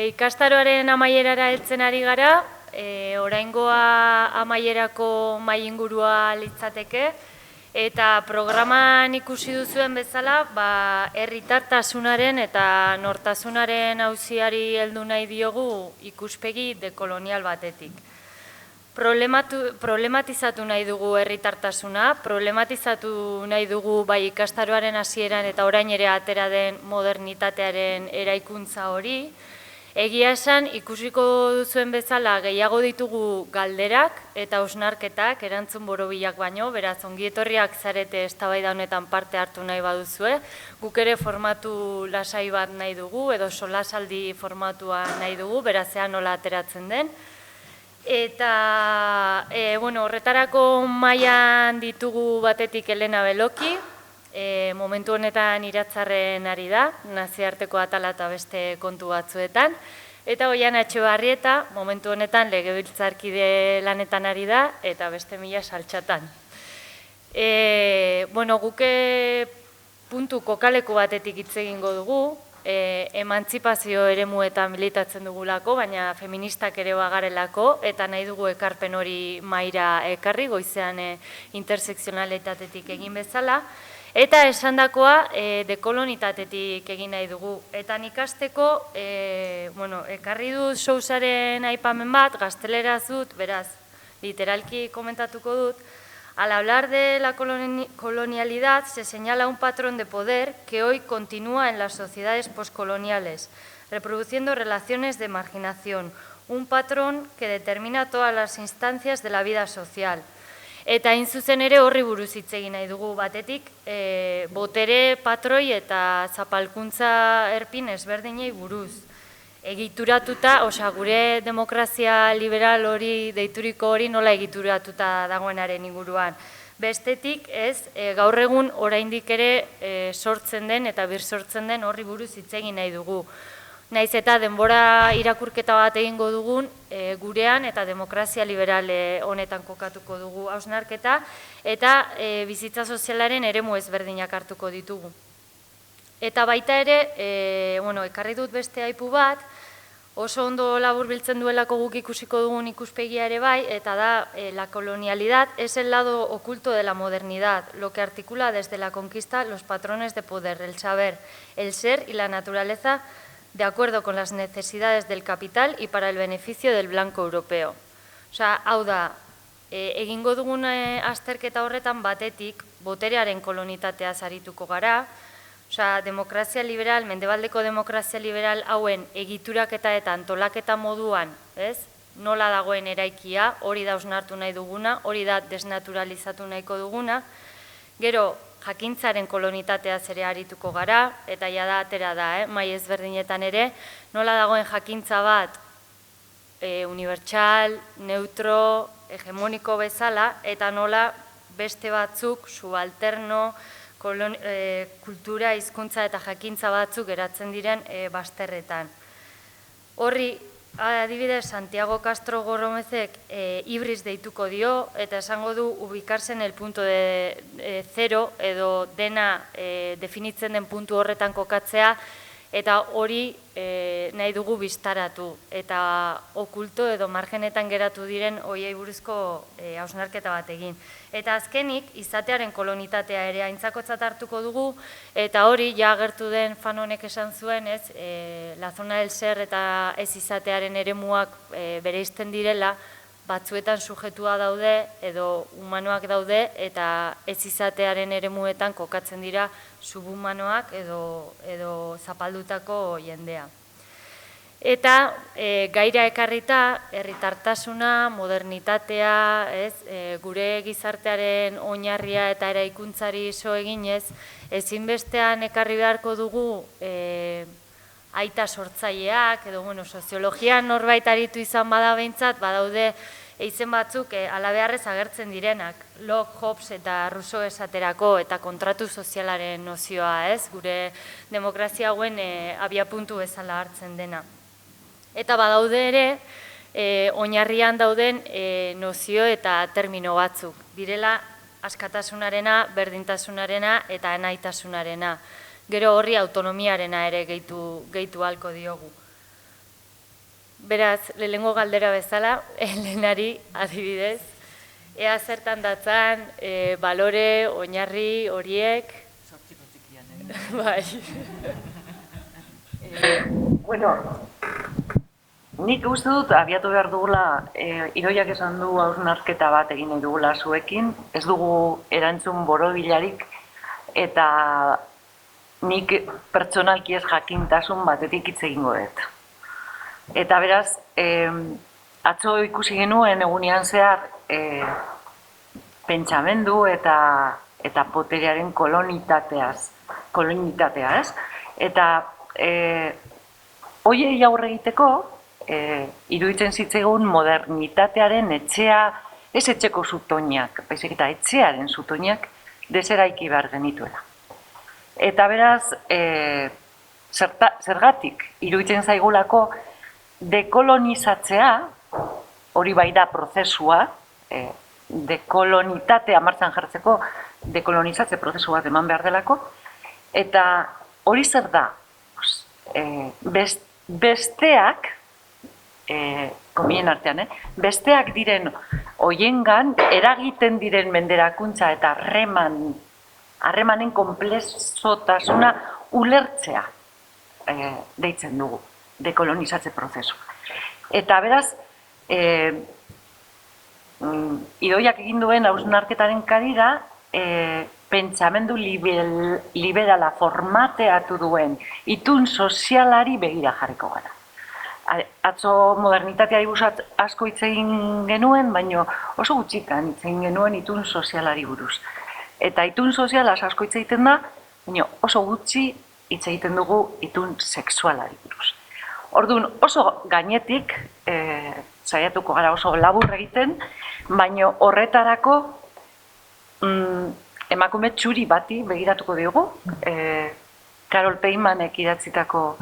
Ikastaroaren amaierara heltzen ari gara, oraingoa amaierako mahai ingurua litzateke, eta programan ikusi duzuen bezala, herritartasunaren eta nortasunaren auziari heldu nahi diogu ikuspegi dekolonial batetik. Problematizatu nahi dugu herritartasuna, problematizatu nahi dugu bai ikastaroaren hasieran eta orain ere atera den modernitatearen eraikuntza hori. Egia esan, ikusiko duzuen bezala gehiago ditugu galderak eta hausnarketak erantzun borobilak baino, beraz ongi etorriak zarete eztabaida honetan parte hartu nahi baduzue. Guk ere formatu lasai bat nahi dugu edo solasaldi formatua nahi dugu, beraz ea nola ateratzen den. Eta horretarako mailan ditugu batetik Elena Beloki, momentu honetan iratzarren ari da, nazioarteko atala eta beste kontu batzuetan, eta Oiana Etxebarrieta, momentu honetan legebiltzarkide lanetan ari da, eta beste mila saltxatan. Guk puntu kokaleku batetik hitz egingo dugu, emantzipazio eremuetan militatzen dugulako, baina feministak ere bagarelako, eta nahi dugu ekarpen hori mahaira ekarri, goizean intersekzionalitatetik egin bezala, eta esandakoa dekolonitatetik egin nahi dugu. Eta ikasteko, ekarri dut Sousaren aipamen bat, gazteleraz dut, beraz, literalki komentatuko dut. Al hablar de la colonialidad se señala un patrón de poder que hoy continúa en las sociedades postcoloniales, reproduciendo relaciones de marginación, un patrón que determina todas las instancias de la vida social. Eta hain zuzen ere horri buruz hitz egin nahi dugu batetik, botere, patroi eta zapalkuntza erpin ezberdinei buruz. Egituratuta, gure demokrazia liberal hori, deituriko hori nola egituratuta dagoenaren inguruan. Bestetik ez, gaur egun oraindik ere sortzen den eta birsortzen den horri buruz hitz egin nahi dugu. Naiz eta denbora irakurketa bat egingo dugun, gurean eta demokrazia liberal honetan kokatuko dugu hausnarketa, eta bizitza sozialaren eremu ezberdinak hartuko ditugu. Eta baita ere, ekarri dut beste aipu bat, oso ondo laburbiltzen duelako guk ikusiko dugun ikuspegia ere bai, eta da, la colonialidad es el lado oculto de la modernidad, lo que articula desde la conquista los patrones de poder, el saber, el ser y la naturaleza de acuerdo con las necesidades del capital y para el beneficio del blanco europeo. Hau da, egingo dugun azterketa horretan batetik, boterearen kolonitateaz arituko gara, demokrazia liberal, mendebaldeko demokrazia liberal hauen egituraketa eta antolaketa moduan, nola dagoen eraikia, hori da hausnartu nahi duguna, hori da desnaturalizatu nahiko duguna, gero jakintzaren kolonitateaz ere arituko gara, eta jada atera da, mahai ezberdinetan ere, nola dagoen jakintza bat unibertsal, neutro, hegemoniko bezala, eta nola beste batzuk, subalterno, kultura, hizkuntza eta jakintza batzuk geratzen diren bazterretan. Horri, adibidez, Santiago Castro Gorromezek hibris deituko dio, eta esango du ubikarse en el punto de cero, edo dena definitzen den puntu horretan kokatzea, eta hori nahi dugu biztaratu, eta okulto edo margenetan geratu diren horiei buruzko hausnarketa bat egin. Eta azkenik, izatearen kolonitatea ere aintzakotzat hartuko dugu, eta hori, ja agertu den Fanonek esan zuen, la zona del ser eta ez izatearen eremuak bereizten direla, batzuetan sujetua daude edo humanoak daude, eta ez izatearen eremuetan kokatzen dira subhumanoak edo zapaldutako jendea. Eta gaira ekarrita, herritartasuna, modernitatea, gure gizartearen oinarria eta eraikuntzari so eginez, ezinbestean ekarri beharko dugu aita sortzaileak, edo soziologian norbait aritu izan bada behintzat, badaude eizen batzuk alabeharrez agertzen direnak, Locke, Hobbes eta Rousseau esaterako eta kontratu sozialaren nozioa, gure demokrazia hauen abiapuntu bezala hartzen dena. Eta badaude ere, oinarrian dauden nozio eta termino batzuk, direla askatasunarena, berdintasunarena eta anaitasunarena. Gero horri autonomiarena ere gehitu halko diogu. Beraz, lehengo galdera bezala, Elenari adibidez, ea zertan datzan, balore, oinarri, horiek... Zortziko txikian, Bai. Bueno, nik uste dut abiatu behar dugula, Idoiak esan du hausnarketa bat egin nahi dugula zuekin, ez dugu erantzun borobilarik, eta nik pertsonalki ez jakintasun batetik hitz egingo dut. Eta beraz, atzo ikusi genuen egunean zehar pentsamendu eta poterearen kolonitatea, ez? Eta hoiei aurre egiteko, iruditzen zitzaigun modernitatearen etxea, ez etxeko zutoinak, baizik eta etxearen zutoinak deseraiki behar genituela. Eta beraz, zergatik iruditzen zaigulako dekolonizatzea, hori bai da prozesua, dekolonitatea martxan jartzeko dekolonizatze prozesu bat eman behar delako, eta hori zer da? Besteak, komien artean, besteak diren hoiengan eragiten diren menderakuntza eta harremanen konplexotasuna ulertzea deitzen dugu, dekolonizatze prozesua. Eta beraz, Idoiak egin duen hausnarketaren karira, pentsamendu liberala formateatu duen itun sozialari begira jarriko gara. Atzo modernitateari buruz asko hitz egin genuen, baina oso gutxitan hitz egin genuen itun sozialari buruz. Eta itun sozialaz asko hitz egiten da, baina oso gutxi hitz egiten dugu itun sexualari buruz. Orduan oso gainetik, saiatuko gara oso labur egiten, baina horretarako emakume txuri bati begiratuko diogu, Carol Peimanek idatzitako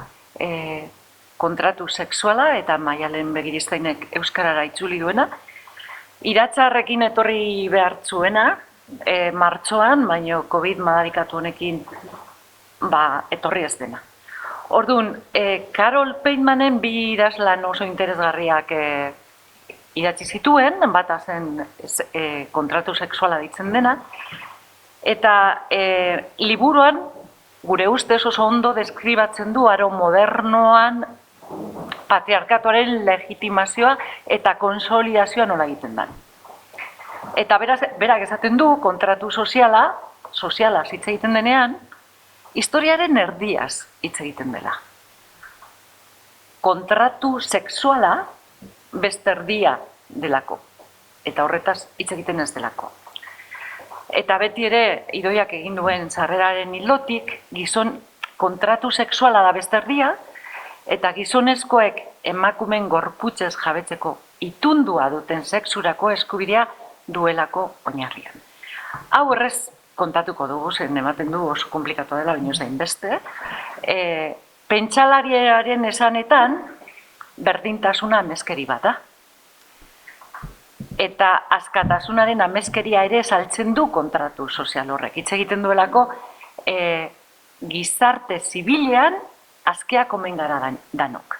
kontratu sexuala eta Maialen Begiristainek euskarara itzuli duena. Iratzarrekin etorri behartzuena, martxoan, baina COVID madarikatu honekin etorri ez dena. Orduan, Carol Peimanen bi idazlan oso interesgarriak idatzi zituen, bata zen kontratu sexuala ditzen dena, eta liburuan, gure ustez oso ondo deskribatzen du aro modernoan patriarkatuaren legitimazioa eta konsolidazioa nola egiten den. Eta berak esaten du, kontratu soziala hitz egiten denean, historiaren erdiaz hitz egiten dela. Kontratu sexuala beste erdia delako, eta horretaz hitz egiten ez delako. Eta beti ere, Idoiak egin duen sarreraren ildotik, gizon kontratu sexuala da beste erdia, eta gizonezkoek emakumen gorputzez jabetzeko itundua duten sexurako eskubidea duelako oinarrian. Hau errez kontatuko dugu, zen ematen du oso komplikatu dela, baino zain beste. Pentsalariaren esanetan, berdintasuna ameskeri bat da. Eta askatasunaren ameskeria ere saltzen du kontratu sozial horrek. Hitz egiten duelako, gizarte zibilean askeak omen gara danok.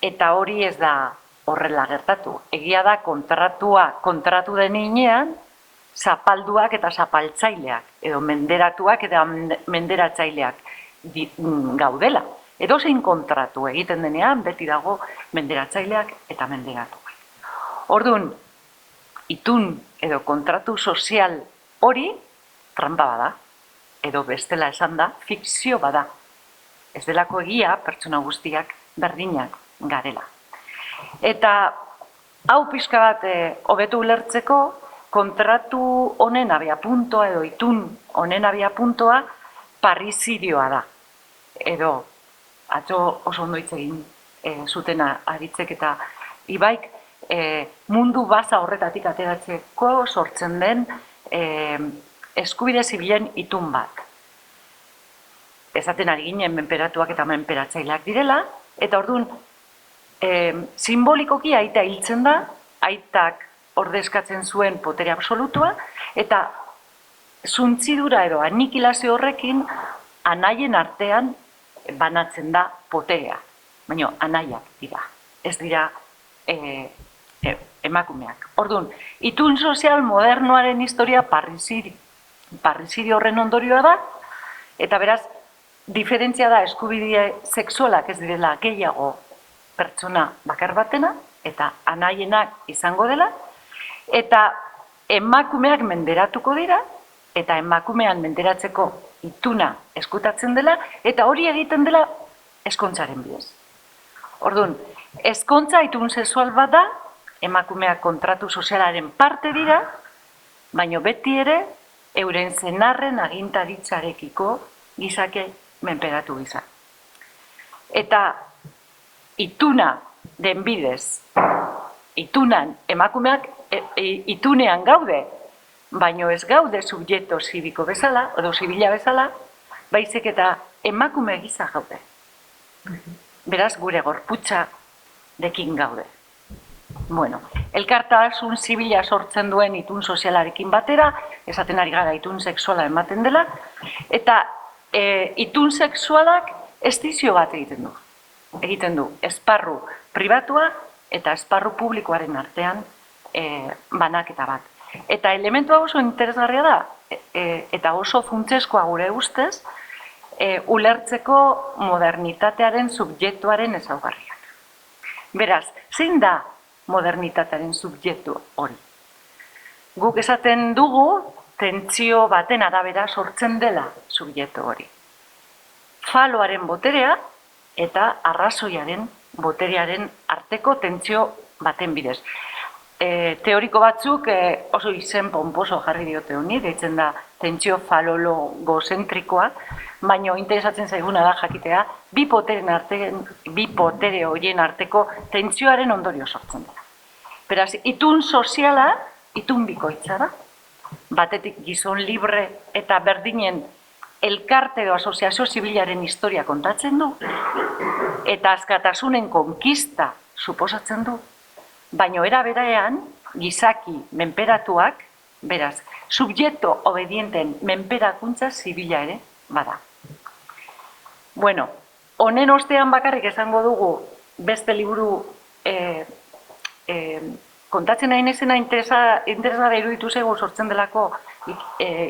Eta hori ez da horrela gertatu. Egia da kontratu den inean, zapalduak eta zapaltzaileak, edo menderatuak eta menderatzaileak gaudela. Edo zein kontratu egiten denean, beti dago menderatzaileak eta menderatuak. Orduan, itun edo kontratu sozial hori trampa bada, edo bestela esan da, fikzio bada. Ez delako egia pertsona guztiak berdinak garela. Eta hau pixka bat hobetu ulertzeko, kontratu honen abiapuntoa edo itun honen abiapuntoa parrizidioa da. Edo, atzo oso ondo hitz egin zutena Aritzek eta Ibaik, mundu baza horretatik ateratzeko sortzen den eskubide zibilen itun bat. Esaten ari ginen menperatuak eta menperatzaileak direla, eta orduan simbolikoki aita hiltzen da, aitak ordezkatzen zuen potere absolutua, eta zuntzidura edo anikilazio horrekin anaien artean banatzen da poterea. baina anaiak dira, ez dira emakumeak. Orduan, itun sozial modernoaren historia parricidio horren ondorioa da, eta beraz, diferentzia da eskubide sexualak ez direla gehiago pertsona bakar batena, eta anaienak izango dela, eta emakumeak menderatuko dira, eta emakumean menderatzeko ituna eskutatzen dela, eta hori egiten dela ezkontzaren bidez. Orduan, ezkontza itun sexual bat da, emakumeak kontratu sozialaren parte dira, baino beti ere, euren zenarren agintaritzarekiko gizake menperatu gizan. Eta ituna den bidez, itunan emakumeak itunean gaude, baino ez gaude subjektu zibiko bezala, edo zibila bezala, baizik eta emakume gisa gaude. Beraz, gure gorputza dekin gaude. Bueno, elkartasun zibila sortzen duen itun sozialarekin batera, esaten ari gara itun sexuala ematen dela, eta itun sexualak estizio bat egiten du. Egiten du esparru pribatua eta esparru publikoaren artean banaketa bat. Eta elementua oso interesgarria da, eta oso funtseskoa gure ustez, ulertzeko modernitatearen subjektuaren ezaugarriak. Beraz, zein da modernitatearen subjektu hori? Guk esaten dugu, tentsio baten arabera sortzen dela subjektu hori. Faloaren boterea eta arrazoiaren boterearen arteko tentsio baten bidez. Teoriko batzuk oso izen ponposo jarri diote honi, deitzen da tentsio falologozentrikoa, baina interesatzen zaiguna da jakitea, bi potere horien arteko tentsioaren ondorio sortzen dela. Beraz, itun soziala, itun bikoitza da, batetik gizon libre eta berdinen elkarte edo asoziazio zibilaren historia kontatzen du, eta askatasunen konkista suposatzen du, baina era berean gizaki menperatuak, beraz, subjektu obedienten menperakuntza zibila ere bada. Bueno, honen ostean bakarrik esango dugu beste liburu kontatzen nahi nezena interesgarria iruditu zaigu sortzen delako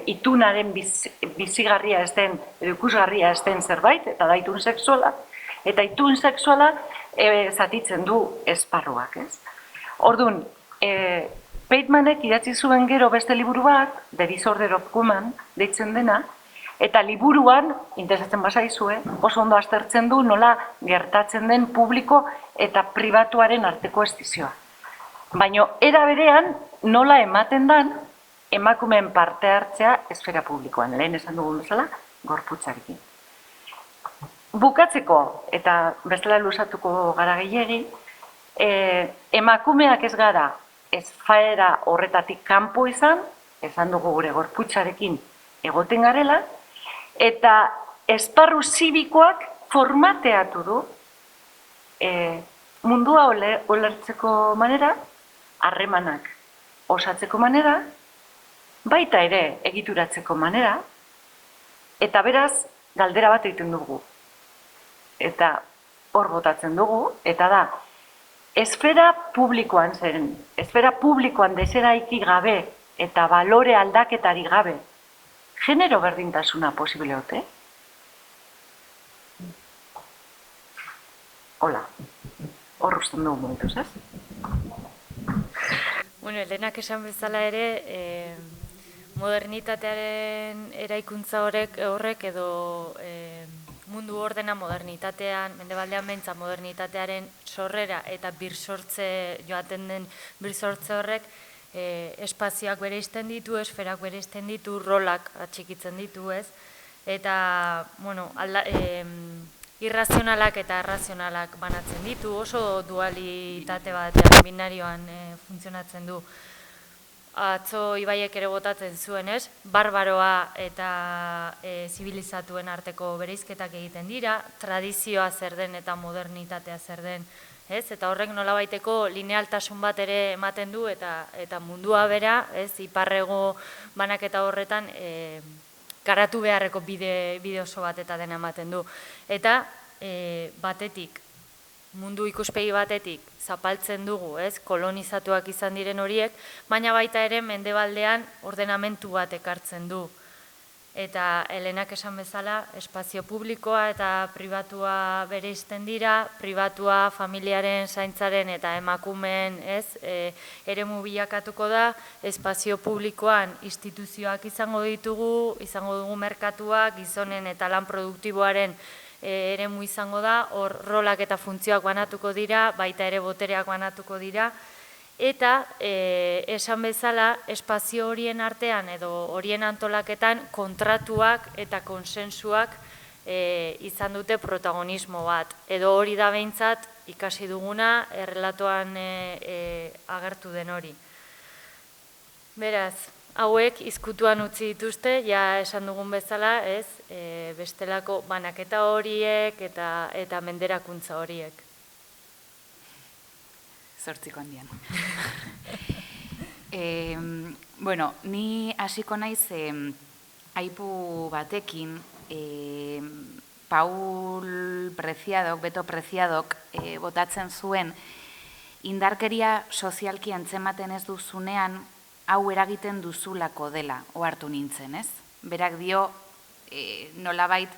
itunaren bizigarria ez den, edo ikusgarria ez den zerbait, eta da itun sexuala, eta itun sexuala zatitzen du esparruak, ez? Orduan, Batemanek idatzi zuen gero beste liburu bat, The Disorder of Woman, deitzen dena, eta liburuan, interesatzen bazaizue, oso ondo aztertzen du nola gertatzen den publiko eta pribatuaren arteko estizioa. Baina, era berean, nola ematen dan, emakumeen parte hartzea esfera publikoan, lehen esan dugun bezala, gorputzarekin. Bukatzeko, eta bestela luzatuko gara gehiegi, emakumeak ez gara esfera horretatik kanpo izan, esan dugu gure gorputzarekin egoten garela, eta esparru zibikoak formateatu du mundua ulertzeko manera, harremanak osatzeko manera, baita ere egituratzeko manera, eta beraz galdera bat egiten dugu. Eta hor botatzen dugu, eta da, esfera publikoan zen, esfera publikoan deseraiki gabe eta balore aldaketari gabe, genero berdintasuna posible ote? Hola, hor usten dugu momentuz, ez? Bueno, Elenak esan bezala ere, modernitatearen eraikuntza horrek edo mundu ordena modernitatean, mendebaldean beintza modernitatearen sorrera eta birsortze joaten den birsortze horrek espazioak bereizten ditu, esferak bereizten ditu, rolak atxikitzen ditu, ez? Eta, bueno, irrazionalak eta arrazionalak banatzen ditu, oso dualitate batean, binarioan funtzionatzen du. Atzo Ibaiek ere botatzen zuen, ez? Barbaroa eta zibilizatuen arteko bereizketak egiten dira, tradizioa zer den eta modernitatea zer den, ez? Eta horrek nolabaiteko linealtasun bat ere ematen du eta mundua bera, ez? Iparrego banaketa horretan garatu beharreko bide oso bat eta dena ematen du. Eta batetik mundu ikuspegi batetik zapaltzen dugu, ez, kolonizatuak izan diren horiek, baina baita ere mendebaldean ordenamentu bat ekartzen du. Eta Helenak esan bezala, espazio publikoa eta pribatua bereizten dira, pribatua familiaren zaintzaren eta emakumeen eremu bilakatuko da, espazio publikoan instituzioak izango ditugu, izango dugu merkatuak, gizonen eta lan produktiboaren eremu izango da, hor rolak eta funtzioak banatuko dira, baita ere botereak banatuko dira, eta esan bezala espazio horien artean edo horien antolaketan kontratuak eta konsensuak izan dute protagonismo bat. Edo hori da behintzat ikasi duguna errelatoan agertu den hori. Beraz, hauek izkutuan utzi dituzte, ja esan dugun bezala, ez, bestelako banaketa horiek eta menderakuntza horiek. Zortziko handian. Bueno, ni hasiko naiz aipu batekin, Paul Preciadok, Beto Preciadok, botatzen zuen, indarkeria sozialki antzematen ez duzunean, hau eragiten duzulako dela, ohartu nintzen, ez? Berak dio, nolabait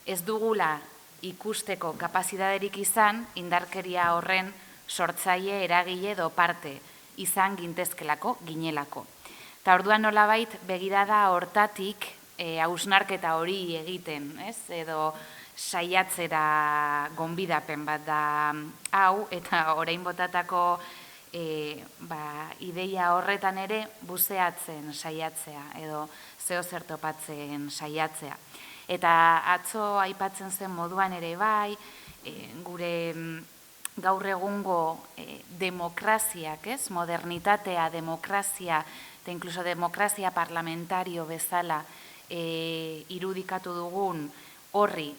ez dugula ikusteko kapazitaterik izan, indarkeria horren sortzaile, eragile edo parte izan gintezkelako, ginelako. Eta orduan nolabait begirada hortatik hausnarketa hori egiten, ez? Edo saiatzera gonbidapen bat da hau, eta orain botatako ideia horretan ere buzeatzen saiatzea, edo zeo zer topatzen saiatzea. Eta atzo aipatzen zen moduan ere bai, gure gaur egungo demokraziak, ez? Modernitatea, demokrazia, eta inkluso demokrazia parlamentario bezala irudikatu dugun horri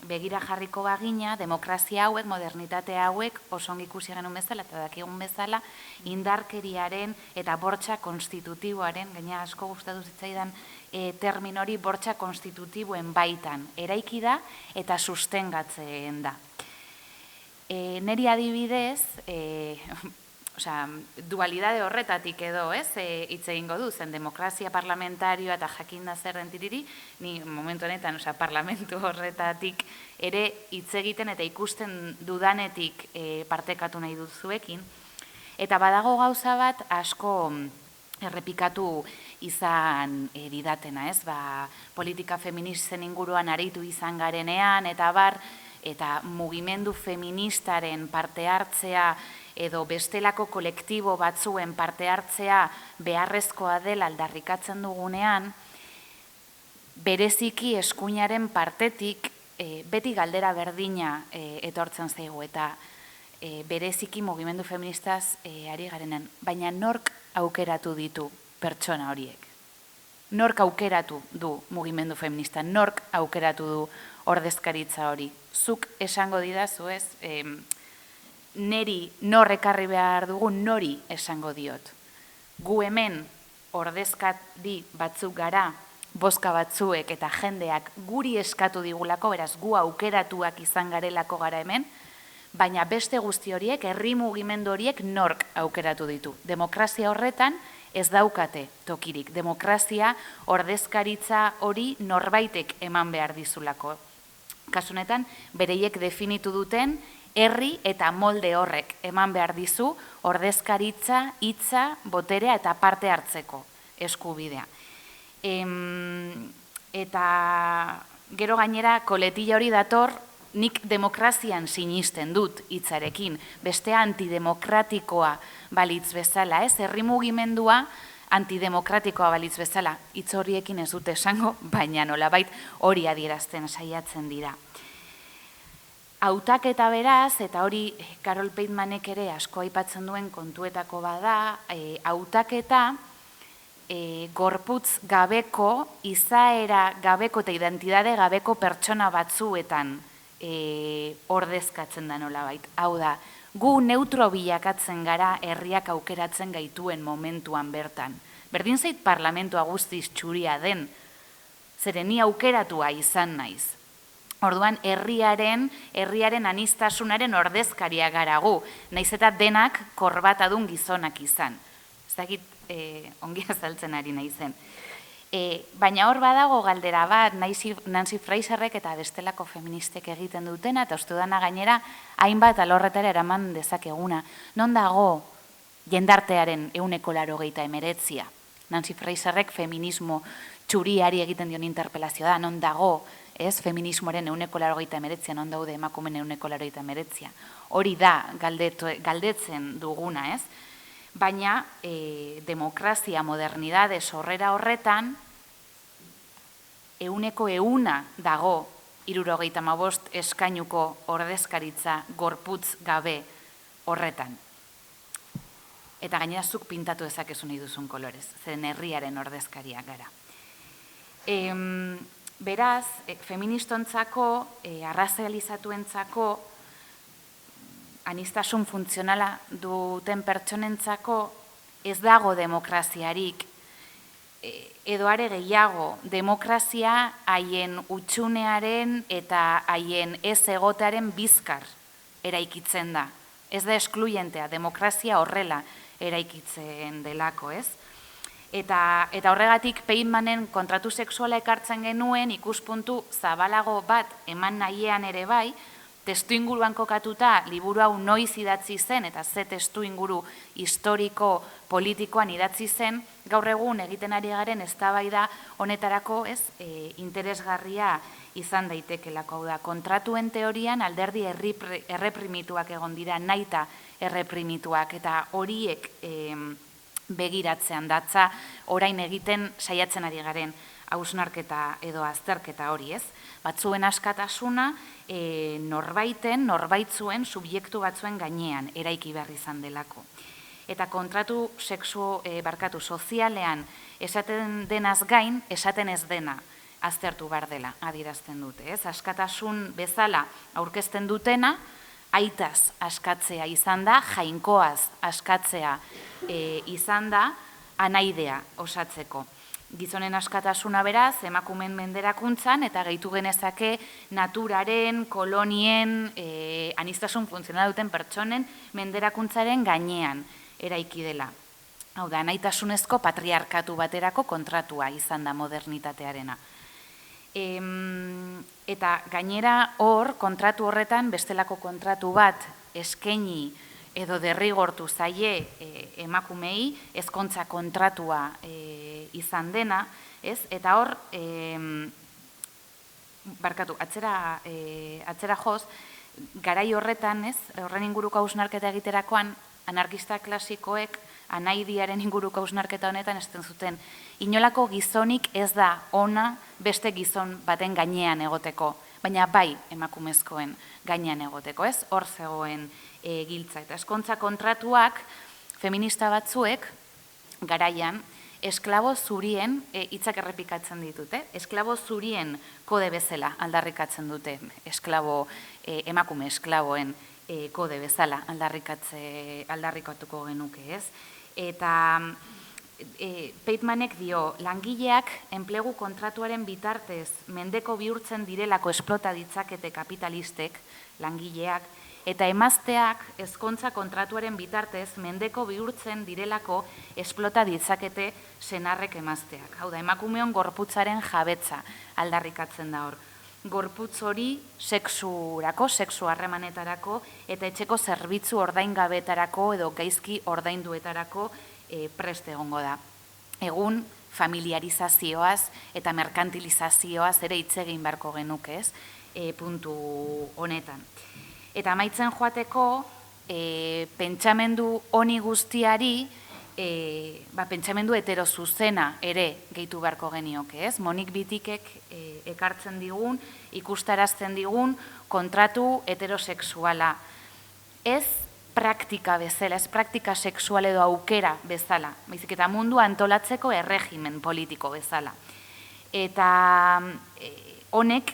begira jarriko bagina, demokrazia hauek, modernitate hauek, osongi ikusi genuen bezala, eta dakigun bezala, indarkeriaren eta bortxa konstitutiboaren, gaina asko gustatu zitzaidan termin hori, bortxa konstitutiboen baitan eraiki da eta sustengatzen da. Neri adibidez, dualidade horretatik edo, hitz egingo du, zen demokrazia parlamentarioa eta jakinda zer dentiriri, ni momentu honetan, parlamentu horretatik ere hitz egiten eta ikusten dudanetik partekatu nahi dut zuekin. Eta badago gauza bat asko errepikatu izan didatena, ez? Politika feministen inguruan aritu izan garenean, eta bar, eta mugimendu feministaren parte hartzea edo bestelako kolektibo batzuen parte hartzea beharrezkoa dela aldarrikatzen dugunean, bereziki eskuinaren partetik beti galdera berdina etortzen zaigu, eta bereziki mugimendu feministaz ari garenan, baina nork aukeratu ditu pertsona horiek? Nork aukeratu du mugimendu feminista? Nork aukeratu du ordezkaritza hori? Zuk esango didazu, ez? Neri nor ekarri behar dugu, nori esango diot. Gu hemen ordezkari batzuk gara, bozka batzuek eta jendeak guri eskatu digulako, beraz gu aukeratuak izan garelako gara hemen, baina beste guzti horiek, herri mugimendu horiek nork aukeratu ditu. Demokrazia horretan ez daukate tokirik. Demokrazia ordezkaritza hori norbaitek eman behar dizulako. Kasunetan, bereiek definitu duten herri eta molde horrek eman behar dizu ordezkaritza, hitza, boterea eta parte hartzeko eskubidea. Eta gero gainera koletilla hori dator, nik demokrazian sinisten dut hitzarekin, beste antidemokratikoa balitz bezala, ez? Herri mugimendua antidemokratikoa balitz bezala, hitz horiekin ez dute esango, baina nolabait hori adierazten saiatzen dira. Hautaketa beraz, eta hori Carol Peitmanek ere asko aipatzen duen kontuetako bada, hautaketa gorputz gabeko, izaera gabeko eta identitate gabeko pertsona batzuetan ordezkatzen da nolabait. Hau da, gu neutro bilakatzen gara herriak aukeratzen gaituen momentuan bertan. Berdin zait parlamentua guztiz txuria den, zeren ni aukeratua izan naiz. Orduan, herriaren anistasunaren ordezkaria gara gu, naiz eta denak korbatadun gizonak izan. Ez dakit ongi azaltzen ari naizen. Baina hor badago galdera bat, Nancy Fraserrek eta bestelako feministek egiten dutena, eta uste dana gainera, hainbat alorretara eraman dezakeguna. Non dago jendartearen 89%? Nancy Fraserrek feminismo txuriari egiten dion interpelazio da, non dago, feminismoaren 89%, non daude emakumen 89%. Hori da galdetzen duguna, ez? Baina demokrazia, modernidade, sorrera horretan, 100% dago 75 eskainuko ordezkaritza gorputz gabe horretan. Eta gainera zuk pintatu dezakezu nahi duzun kolorez, zeren herriaren ordezkaria gara. Beraz, feministontzako, arrazializatuentzako, anistasun funtzionala duten pertsonentzako ez dago demokraziarik, edo are gehiago, demokrazia haien utxunearen eta haien ez egotearen bizkar eraikitzen da. Ez da eskluyentea, demokrazia horrela eraikitzen delako, ez? Eta horregatik Peinmanen kontratu sexuala ekartzen genuen ikuspuntu zabalago bat eman nahiean ere bai, testuinguruan kokatuta liburu hau noiz idatzi zen eta ze testuinguru historiko politikoan idatzi zen, gaur egun egiten ari garen eztabaida honetarako interesgarria izan daitekelako. Hau da, kontratuen teorian alderdi erreprimituak egon dira, nahita erreprimituak, eta horiek begiratzean datza orain egiten saiatzen ari garen hausnarketa edo azterketa hori, ez? Batzuen askatasuna norbaitzuen, subjektu batzuen gainean eraiki behar izan delako. Eta kontratu sozialean esaten denaz gain, esaten ez dena aztertu behar dela adierazten dute, ez? Askatasun bezala aurkezten dutena, aitaz askatzea izan da, jainkoaz askatzea izan da, anaidea osatzeko. Gizonen askatasuna beraz, emakumeen menderakuntzan, eta gehitu genezake naturaren, kolonien, anistasun funtzionala duten pertsonen menderakuntzaren gainean eraiki dela. Hau da, anaitasunezko patriarkatu baterako kontratua izan da modernitatearena. Eta gainera hor, kontratu horretan, bestelako kontratu bat eskaini edo derrigortu zaie emakumei, ezkontza kontratua izan dena, ez? Eta hor, atzera joz, garai horretan, ez? Horren inguruko hausnarketa egiterakoan, anarkista klasikoek anaidiaren inguruko hausnarketa honetan esaten zuten, inolako gizonik ez da ona beste gizon baten gainean egoteko, baina bai emakumezkoen gainean egoteko, ez? Hor zegoen giltza. Eta ezkontza kontratuak feminista batzuek garaian esklabo zurien, hitzak errepikatzen ditute, esklabo zurien kode bezala aldarrikatzen dute, emakume esklaboen kode bezala aldarrikatuko genuke, ez? Eta Peinmanek dio, langileak enplegu kontratuaren bitartez mendeko bihurtzen direlako esplota ditzakete kapitalistek, langileak, eta emazteak ezkontza kontratuaren bitartez mendeko bihurtzen direlako esplota ditzakete senarrek emazteak. Hau da, emakumeon gorputzaren jabetza aldarrikatzen da hor. Gorputz hori sexurako, sexu harremanetarako eta etxeko zerbitzu ordaingabetarako edo gaizki ordainduetarako preste egongo da. Egun familiarizazioaz eta merkantilizazioaz ere hitz egin beharko genuke, ez? Puntu honetan. Eta amaitzen joateko, pentsamendu honi guztiari, pentsamendu heterozuzena ere gehitu beharko genioke, ez? Monique Wittigek ekartzen digun, ikustarazten digun kontratu heterosexuala. Ez praktika bezala, ez praktika sexual edo aukera bezala, baizik eta mundu antolatzeko erregimen politiko bezala. Eta honek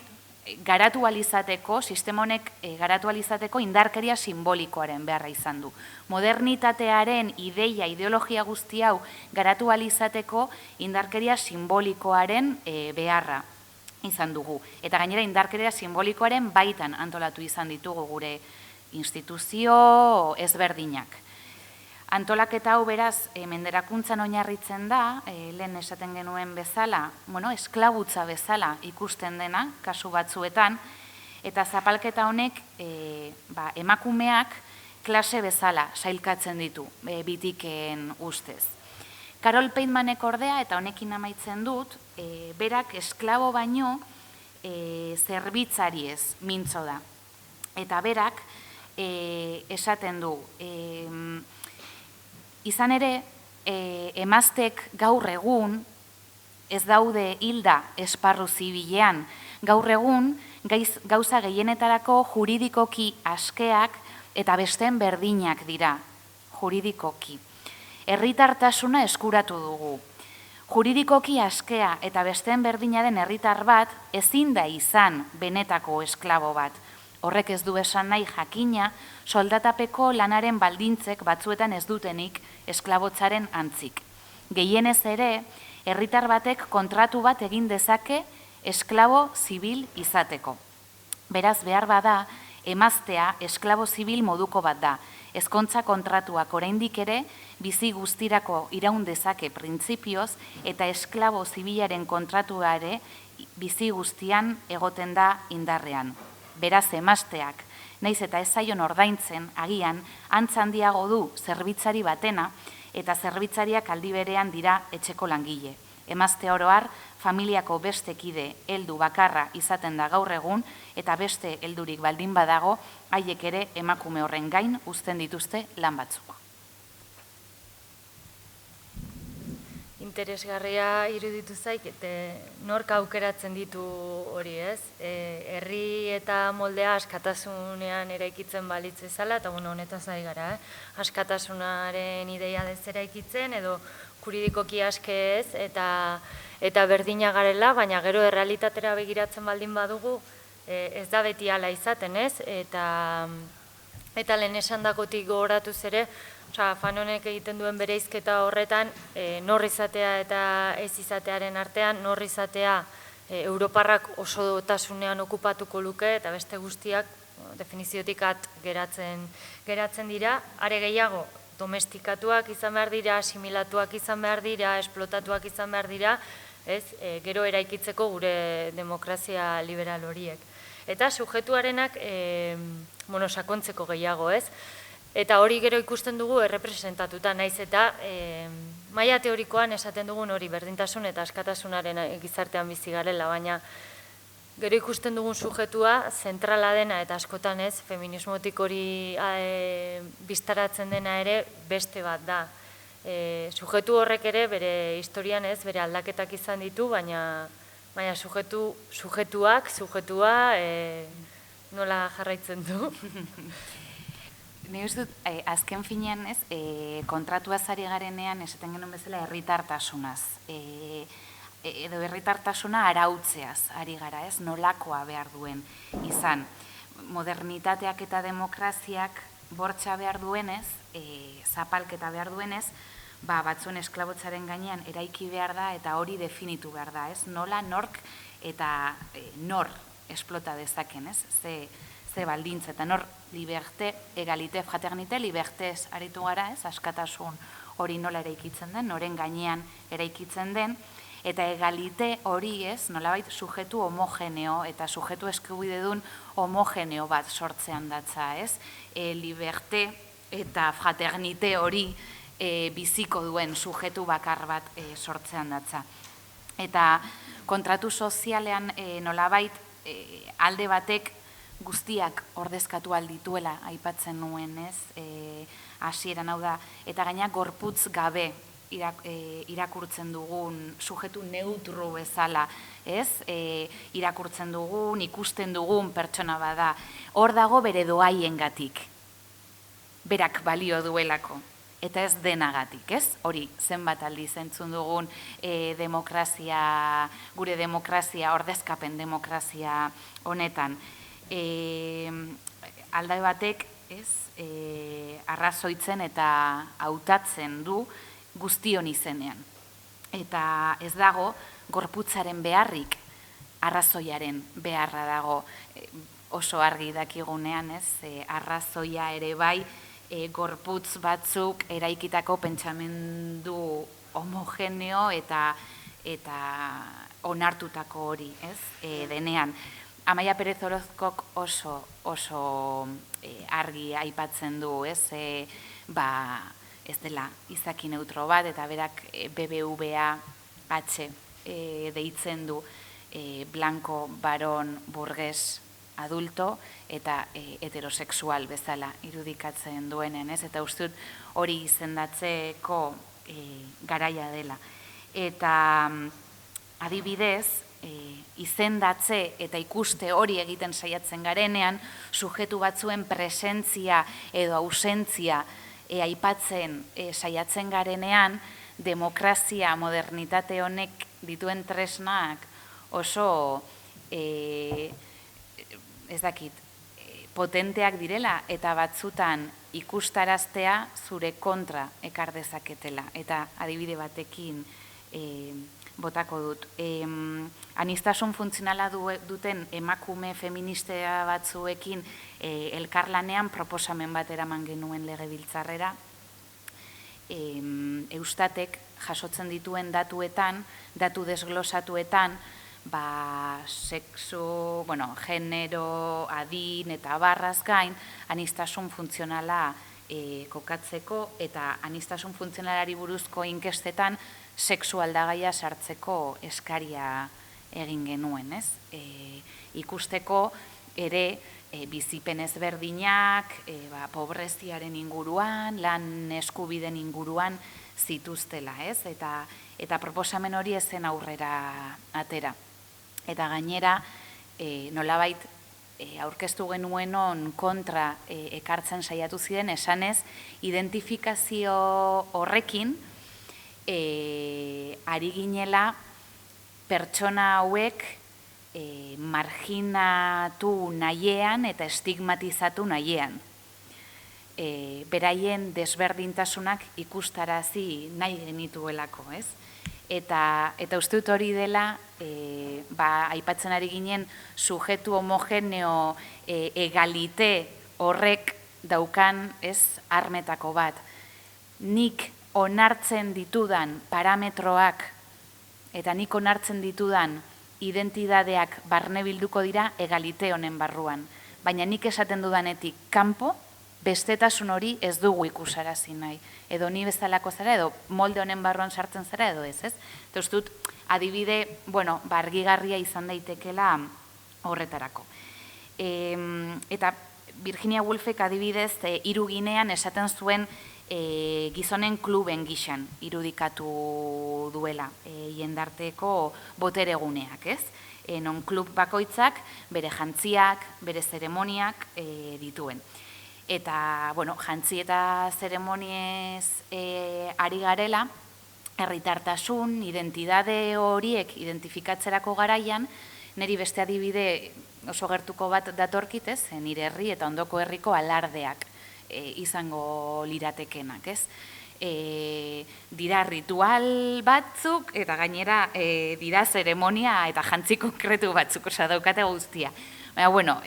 garatu alizateko, sistema honek garatu alizateko indarkeria simbolikoaren beharra izan du. Modernitatearen ideia, ideologia guzti hau garatu alizateko indarkeria simbolikoaren beharra izan dugu. Eta gainera indarkeria simbolikoaren baitan antolatu izan ditugu gure instituzio ezberdinak. Antolaketa hau beraz, menderakuntzan oinarritzen da, lehen esaten genuen bezala, esklabutza bezala ikusten dena, kasu batzuetan, eta zapalketa honek emakumeak klase bezala sailkatzen ditu, bitiken ustez. Karol Peitmanek ordea, eta honekin amaitzen dut, berak esklabo baino zerbitzari ez mintzo da. Eta berak esaten du, izan ere, emaztek gaur egun ez daude hilda esparru zibilean, gaur egun gauza gehienetarako juridikoki askeak eta besteen berdinak dira, juridikoki. Herritartasuna eskuratu dugu. Juridikoki askea eta besteen berdina den herritar bat ezin da izan benetako esklabo bat. Horrek ez du esan nahi jakina, soldatapeko lanaren baldintzek batzuetan ez dutenik esklabotzaren antzik. Gehienez ere, herritar batek kontratu bat egin dezake esklabo zibil izateko. Beraz, behar bada, emaztea esklabo zibil moduko bat da. Ezkontza kontratuak oraindik ere bizi guztirako iraun dezake printzipioz eta esklabo zibilaren kontratuare bizi guztian egoten da indarrean. Beraz, emazteak, naiz eta ez zaion ordaintzen, agian, antz handiago du zerbitzari batena eta zerbitzariak aldi berean dira etxeko langile. Emazte oro har, familiako beste kide heldu bakarra izaten da gaur egun eta beste heldurik baldin badago, haiek ere emakume horren gain uzten dituzte lan batzuk. Interesgarria iruditu zaik, nork aukeratzen ditu hori ez. Herri eta moldea askatasunean eraikitzen balitz bezala, eta honetaz ari gara, askatasunaren ideia dez eraikitzen, edo juridikoki aske ez, eta berdina garela, baina gero errealitatera begiratzen baldin badugu, ez da beti hala izaten ez, eta lehen esandakotik gogoratuz ere, Fanonek egiten duen bereizketa horretan, nor izatea eta ez izatearen artean, nor izatea Europarrak oso dotasunean okupatuko luke eta beste guztiak definiziotik geratzen dira, are gehiago domestikatuak izan behar dira, asimilatuak izan behar dira, esplotatuak izan behar dira, gero eraikitzeko gure demokrazia liberal horiek. Eta sujetuarenak sakontzeko gehiago, ez? Eta hori gero ikusten dugu errepresentatuta, naiz eta maila teorikoan esaten dugun hori berdintasun eta askatasunaren gizartean bizi garela, baina gero ikusten dugun sujetua zentrala dena eta askotan ez, feminismotik hori bistaratzen dena ere beste bat da. Sujetu horrek ere bere historian ez, bere aldaketak izan ditu, baina sujetua nola jarraitzen du. Ni uste dut, azken finean ez, kontratuaz ari garenean esaten genuen bezala herritartasunaz. Edo herritartasuna arautzeaz ari gara, ez, nolakoa behar duen izan. Modernitateak eta demokraziak bortxa behar duenez, zapalketa behar duenez, batzuen esklabotzaren gainean eraiki behar da eta hori definitu behar da, ez? Nola, nork eta nor esplota dezaken, ez? Ze baldintza eta nor liberte, egalite, fraternite, libertez aritu gara, ez? Askatasun hori nola eraikitzen den, noren gainean eraikitzen den, eta egalite hori ez, nolabait sujetu homogeneo eta sujetu eskubidedun homogeneo bat sortzean datza, ez? Liberte eta fraternite hori biziko duen sujetu bakar bat sortzean datza. Eta kontratu sozialean nolabait alde batek guztiak ordezkatu aldituela aipatzen nuen, ez? Hasieran hau da, eta gaina gorputz gabe irakurtzen dugun sujetu neutro bezala, ez? Irakurtzen dugun, ikusten dugun pertsona bada. Hor dago bere doaiengatik, berak balio duelako, eta ez denagatik, ez? Hori, zenbat aldiz entzun dugun gure demokrazia, ordezkapen demokrazia honetan. Alde batek, ez? Arrazoitzen eta hautatzen du guztion izenean. Eta ez dago gorputzaren beharrik arrazoiaren beharra dago, oso argi dakigunean, ez? Arrazoia ere bai, gorputz batzuk eraikitako pentsamendu homogeneo eta onartutako hori, ez? Denean. Amaia Perez Orozkok oso argi aipatzen du, ez? Ez dela izaki neutro bat, eta berak BBVA-H deitzen du blanco, baron, burgues, adulto eta heterosexual bezala irudikatzen duenen, ez? Eta uste dut hori izendatzeko garaia dela. Eta adibidez, izendatze eta ikuste hori egiten saiatzen garenean, sujetu batzuen presentzia edo ausentzia aipatzen saiatzen garenean, demokrazia, modernitate honek dituen tresnak oso, ez dakit, potenteak direla eta batzutan ikustaraztea zure kontra ekar dezaketela. Eta adibide batekin botako dut. Aniztasun funtzionala duten emakume feministea batzuekin elkarlanean proposamen bat eraman genuen legebiltzarrera. Eustatek jasotzen dituen datuetan, datu desglosatuetan, sexu, genero, adin eta barraz gain, aniztasun funtzionala kokatzeko eta aniztasun funtzionalari buruzko inkestetan sexu aldagaia sartzeko eskaria egin genuen, ez? Ikusteko ere bizipen ezberdinak, pobreziaren inguruan, lan eskubiden inguruan zituztela, ez? Eta proposamen hori ez zen aurrera atera. Eta gainera, nolabait aurkeztu genuenon kontra ekartzen saiatu ziren, esanez, identifikazio horrekin ari ginela pertsona hauek marginatu nahiean eta estigmatizatu nahiean. Beraien desberdintasunak ikustarazi nahi genituelako, ez? Eta uste dut hori dela, aipatzen ari ginen, sujetu homogeneo egalite horrek daukan, ez, armetako bat. Nik onartzen ditudan parametroak eta nik onartzen ditudan identidadeak barne bilduko dira egalite honen barruan. Baina nik esaten dudanetik kanpo, bestetasun hori ez dugu ikusarazi nahi. Edo ni bezalako zara, edo molde honen barruan sartzen zara, edo ez, ez? Eta uste dut, adibide, argigarria izan daitekela horretarako. Eta Virginia Woolfek adibidez, Hiruginean esaten zuen gizonen kluben gixan irudikatu duela jendarteko botereguneak, ez? Non klub bakoitzak bere jantziak, bere zeremoniak dituen. Eta, jantzi eta zeremoniez ari garela, herritartasun, identidade horiek identifikatzerako garaian, niri beste adibide oso gertuko bat datorkit, ez? Nire herri eta ondoko herriko alardeak izango liratekenak, ez? Dira ritual batzuk eta gainera dira zeremonia eta jantzi konkretu batzuk, osa daukate guztia. Baina,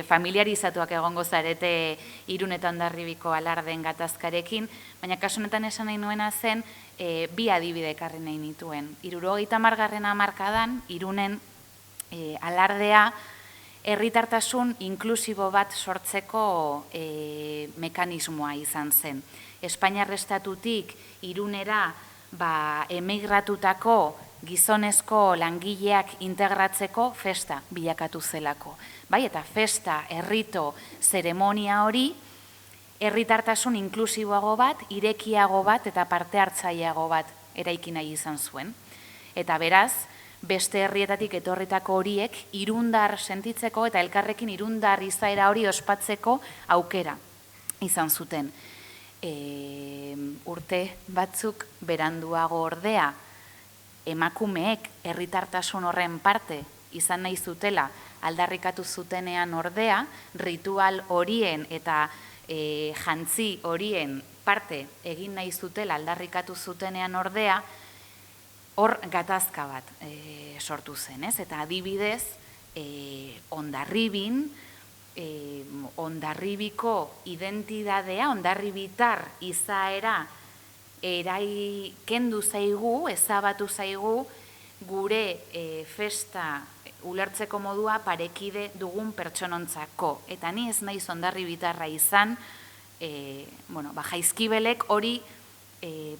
familiarizatuak egongo zarete Irun eta Hondarribiko alardeen gatazkarekin, baina kasu honetan esan nahi nuena zen, bi adibide ekarri nahi nituen. 70. hamarkadan, Irunen alardea, herritartasun inklusibo bat sortzeko mekanismoa izan zen. Espainiar estatutik Irunera emigratutako gizonezko langileak integratzeko festa bilakatu zelako. Bai, eta festa, errito, zeremonia hori, herritartasun inklusiboago bat, irekiago bat eta parte hartzaileago bat eraiki nahi izan zuen. Eta beraz, beste herrietatik etorritako horiek irundar sentitzeko eta elkarrekin irundar izaera hori ospatzeko aukera izan zuten. Urte batzuk beranduago ordea, emakumeek herritartasun horren parte izan nahi zutela aldarrikatu zutenean ordea, ritual horien eta jantzi horien parte egin nahi zutela aldarrikatu zutenean ordea, hor gatazka bat sortu zen, ez? Eta adibidez, Hondarribin, Hondarribiko identidadea, hondarribitar izaera kendu zaigu, ezabatu zaigu, gure festa ulertzeko modua parekide dugun pertsonontzako. Eta ni ez naiz hondarribitarra izan, Jaizkibelek hori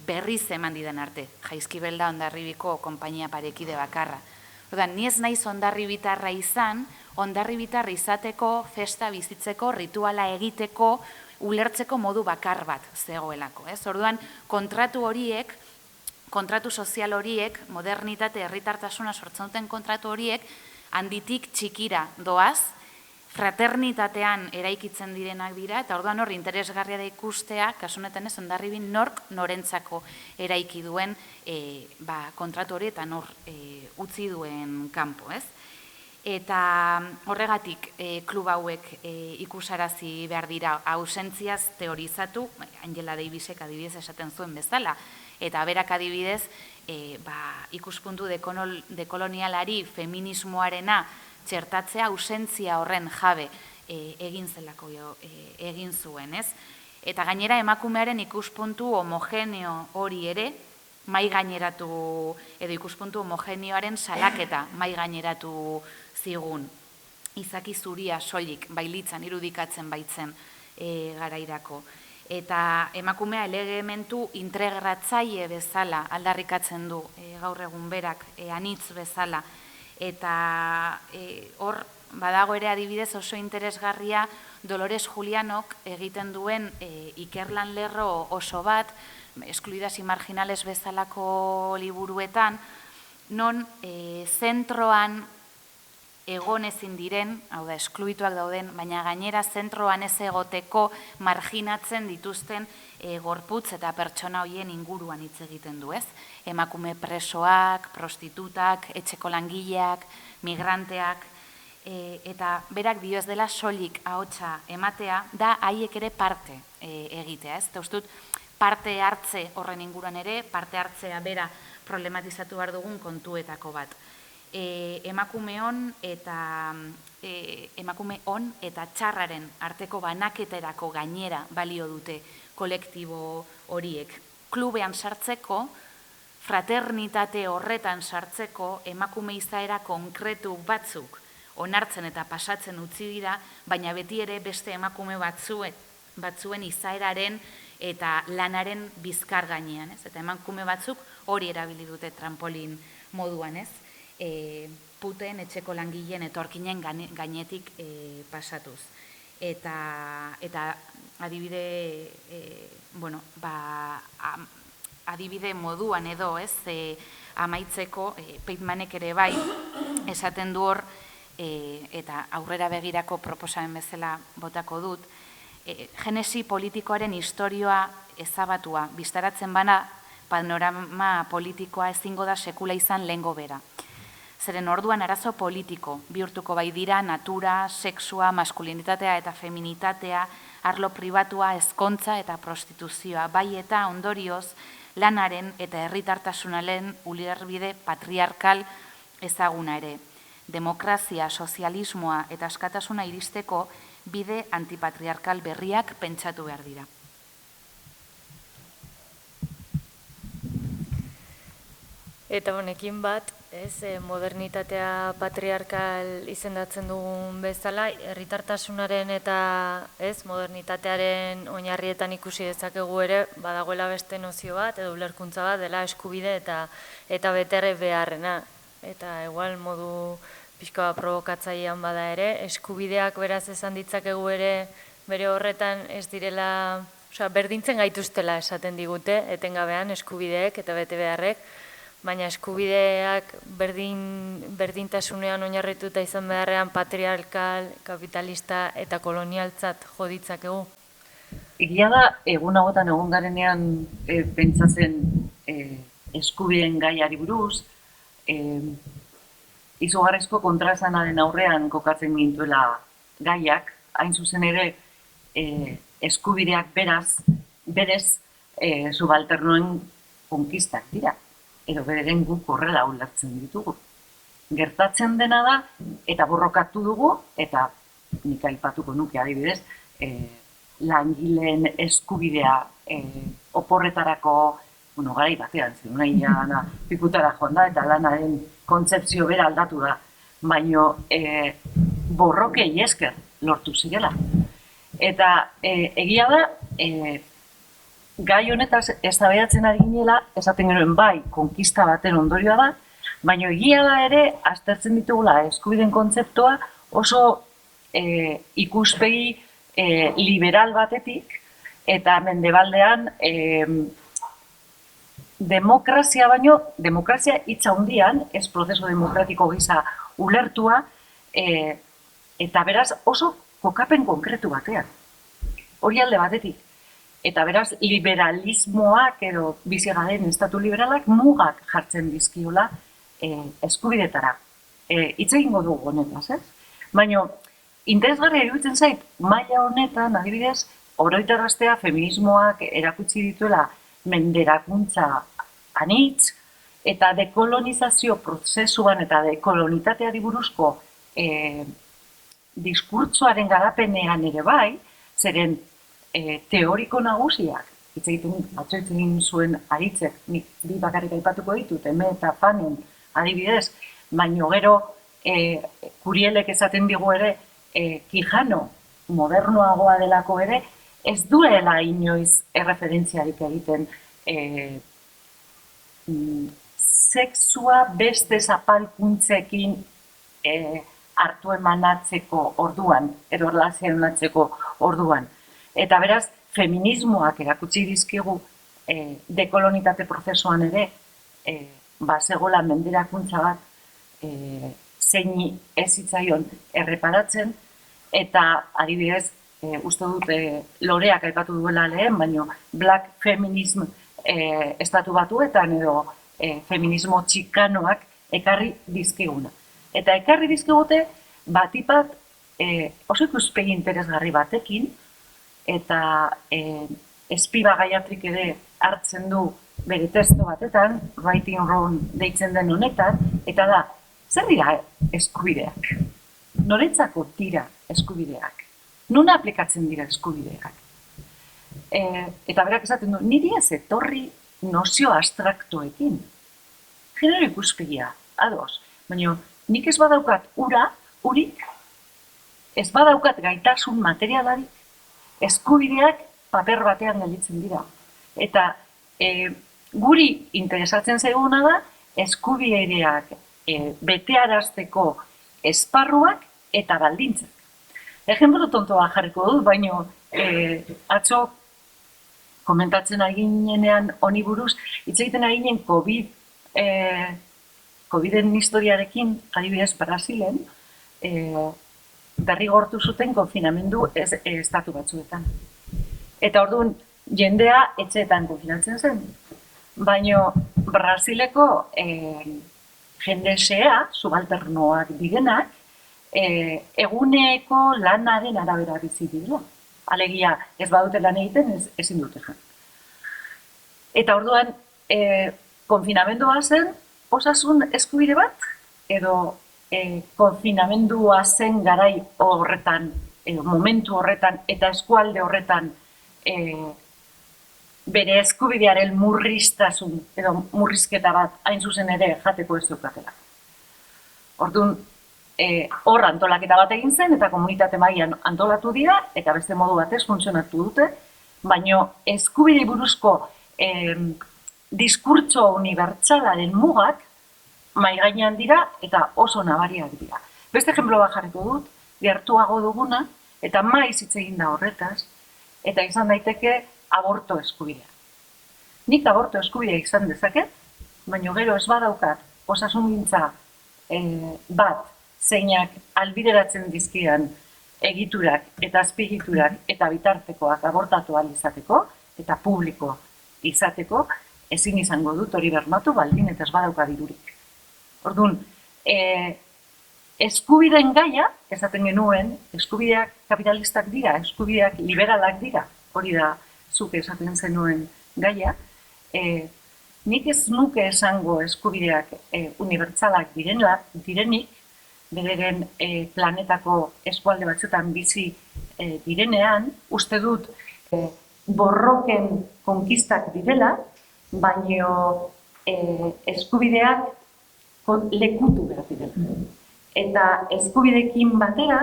berriz eman didan arte. Jaizkibel da Hondarribiko konpainia parekide bakarra. Orduan, ni ez naiz hondarribitarra izan, hondarribitarra izateko, festa bizitzeko, rituala egiteko, ulertzeko modu bakar bat zegoelako. Orduan, kontratu sozial horiek, modernitate, herritartasuna sortzen duten kontratu horiek, handitik txikira doaz, fraternitatean eraikitzen direnak dira, eta orduan hor interesgarria da ikustea, kasu honetan ez, Hondarribin nork norentzako eraiki duen kontratu hori eta nor utzi duen kanpo, ez? Eta horregatik klub hauek ikusarazi behar dira, ausentziaz teorizatu, Angela Davisek adibidez esaten zuen bezala, eta berak adibidez ikuspuntu dekolonialari feminismoarena txertatzea ausentzia horren jabe egin zelako egin zuen, ez? Eta gainera emakumearen ikuspuntu homogeneo hori ere mai gaineratu, edo ikuspuntu homogeneoaren salaketa mai gaineratu zigun. Izaki zuria soilik bailitzan irudikatzen baitzen garairako. Eta emakumea elementu integratzaile bezala aldarrikatzen du gaur egun berak, anitz bezala. Eta hor badago ere adibidez oso interesgarria Dolores Julianok egiten duen ikerlan lerro oso bat, Excluidas y marginales bezalako liburuetan, non zentroan egon ezin diren, hau da, eskluituak dauden, baina gainera zentroan ez egoteko marginatzen dituzten gorputz eta pertsona horien inguruan hitz egiten du, ez? Emakume presoak, prostitutak, etxeko langileak, migranteak, eta berak dio ez dela soilik ahotsa ematea, da haiek ere parte egitea, ez? Eta ustut, parte hartze horren inguruan ere, parte hartzea bera problematizatu behar dugun kontuetako bat. Emakume on eta txarraren arteko banaketerako gainera balio dute kolektibo horiek. Klubean sartzeko, fraternitate horretan sartzeko, emakume izaera konkretu batzuk onartzen eta pasatzen utzi dira, baina beti ere beste emakume batzuen izaeraren eta lanaren bizkar gainean, ez? Eta emakume batzuk hori erabili dute trampolin moduan, ez? Puten, etxeko langileen etorkinen gainetik pasatuz. Eta adibide, adibide moduan edo, ez? Amaitzeko, Peitmanek ere bai, esaten du hor, eta aurrera begirako proposamen bezala botako dut, genesi politikoaren historioa ezabatua, bistaratzen bana panorama politikoa ezingo da sekula izan lehengo bera. Zeren orduan arazo politiko bihurtuko bai dira natura, sexua, maskulinitatea eta feminitatea, arlo pribatua, ezkontza eta prostituzioa, bai eta ondorioz lanaren eta herritartasunaren ulerbide patriarkal ezaguna ere. Demokrazia, sozialismoa eta askatasuna iristeko bide antipatriarkal berriak pentsatu behar dira. Eta honekin bat, modernitatea patriarkal izendatzen dugun bezala, herritartasunaren eta modernitatearen oinarrietan ikusi dezakegu ere, badagoela beste nozio bat, edo ulerkuntza bat, dela eskubide eta beterre beharrena. Eta igual modu pixka probokatzailean bada ere, eskubideak beraz esan ditzakegu ere bere horretan ez direla, berdintzen gaituztela esaten digute, etengabean eskubideek eta bete beharrek, baina eskubideak berdintasunean oinarrituta izan beharrean patriarkal, kapitalista eta kolonialtzat joditzakegu. Egia da, egun hauetan egun garenean pentsatzen eskubideen gaiari buruz, izugarrizko kontraesanaren aurrean kokatzen gintuela gaiak, hain zuzen ere eskubideak berez subalternoen konkistak dira. edo bederen guk horrela ulertzen ditugu. Gertatzen dena da, eta borrokatu dugu, eta nik aipatuko nuke adibidez, langileen eskubidea oporretarako, garai batean, nahi pikutara joan da, eta lanaren kontzepzio bera aldatu da, baino borrokei esker lortu zirela. Eta egia da, gai honetaz eztabaidatzen ari ginela, esaten genuen bai, konkista baten ondorioa da, baina egia da ere, aztertzen ditugula eskubideen kontzeptua oso ikuspegi liberal batetik, eta mendebaldean demokrazia baino, demokrazia hitza handian, ez prozeso demokratiko gisa ulertua, eta beraz oso kokapen konkretu batean. Hori alde batetik. Eta beraz, liberalismoak edo bizi garen estatu liberalak mugak jartzen dizkiola eskubidetara. Hitz egingo dugu honetaz, ez? Baina, interesgarria iruditzen zait, maila honetan, adibidez, oroitaraztea feminismoak erakutsi dituela menderakuntza anitz, eta dekolonizazio prozesuan eta dekolonitateari buruzko diskurtsoaren garapenean ere bai, zeren teoriko nagusiak, atzo egiten zuen Aritzek, nik bi bakarrik aipatuko ditut, Eme eta Fanen adibidez, baino gero Kurielek esaten digu ere, Quijano modernoagoa delako ere, ez duela inoiz erreferentziarik egiten sexua beste zapalkuntzekin hartu emanatzeko orduan, edo erlazionatzeko orduan. Eta beraz, feminismoak erakutsi dizkigu dekolonitate prozesuan ere, bazegola menderakuntza bat zeini ez zitzaion erreparatzen, eta adibidez, uste dut Loreak aipatu duela lehen, baino black feminism estatu batuetan edo feminismo txikanoak ekarri dizkiguna. Eta ekarri dizkigute batipat oso ikuspegi interesgarri batekin, eta Espiba Gaiatrik ere hartzen du bere testo batetan, Writing Wrong deitzen den honetan, eta da, zer dira eskubideak? Norentzako dira eskubideak? Nun aplikatzen dira eskubideak? Eta berak esaten du, niri ez etorri nozio abstraktoekin. Genero ikuspegia, ados. Baina nik ez badaukat urik, ez badaukat gaitasun materialarik, eskubideak paper batean gelditzen dira. Eta guri interesatzen zaiguna da, eskubideak betearazteko esparruak eta baldintzak. Ejemplo tontoa jarriko dut, baina atzo komentatzen ari ginenean honi buruz, hitz egiten ari ginen COVID-en historiarekin, adibidez Brasilen, derrigortu zuten konfinamendu estatu batzuetan. Eta orduan, jendea etxeetan konfinatzen zen. Baina Brasileko jendesea, subalternoak direnak, eguneko lanaren arabera bizi direla. Alegia, ez badute lan egiten, ezin dute jan. Eta orduan, konfinamendua zen, osasun eskubide bat, edo konfinamendua zen garai horretan, momentu horretan, eta eskualde horretan, bere eskubidearen murriztasun, edo murrizketa bat, hain zuzen ere jateko ez dukatela. Orduan, hor antolaketa bat egin zen, eta komunitate mailan antolatu dira, eta beste modu batez funtzionatu dute, baina eskubide buruzko diskurtso unibertsalaren mugak mai gainean dira eta oso nabariak dira. Beste ejemplo bat jarriko dut, gertuago duguna, eta maiz hitz egin da horretaz, eta izan daiteke aborto eskubidea. Nik aborto eskubidea izan dezaket, baina gero ez badaukat osasungintza bat zeinak albideratzen dizkidan egiturak eta azpigiturak eta bitartekoak abortatu ahal izateko eta publiko izateko, ezin izango dut hori bermatu baldin eta ez badauka dirurik. Orduan, eskubideen gaia, esaten genuen, eskubideak kapitalistak dira, eskubideak liberalak dira, hori da zuk esaten zenuen gaia, nik ez nuke esango eskubideak unibertsalak direnik, bederen planetako eskualde batzuetan bizi direnean, uste dut borroken konkistak direla, baino eskubideak lekutu behar direla. Eta eskubidekin batera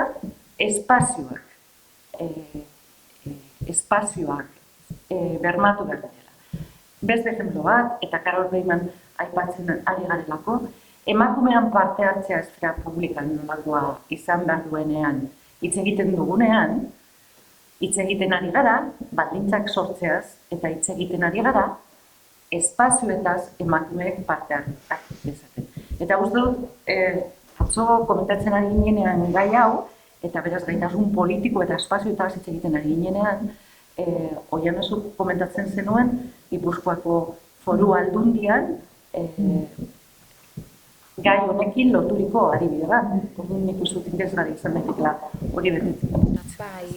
espazioak bermatu behar direla. Beste ejemplo bat, eta Karol Beiman aipatzen ari garelako, emakumean parte hartzea esfera publikan nolakoa izan behar duenean, hitz egiten dugunean, hitz egiten ari gara, baldintzak sortzeaz, eta hitz egiten ari gara, espazioetaz emakumeek parte hartu dezaten. Eta uste dut, atzo komentatzen ari ginean gai hau, eta beraz gaitasun politiko eta espazioetaz hitz egiten ari ginean, Oianesuk komentatzen zenuen, Gipuzkoako Foru Aldundian, gai honekin loturiko adibide bat. Orduan nik uste dut interesgarria izan daitekeela hori betetzen. Bai,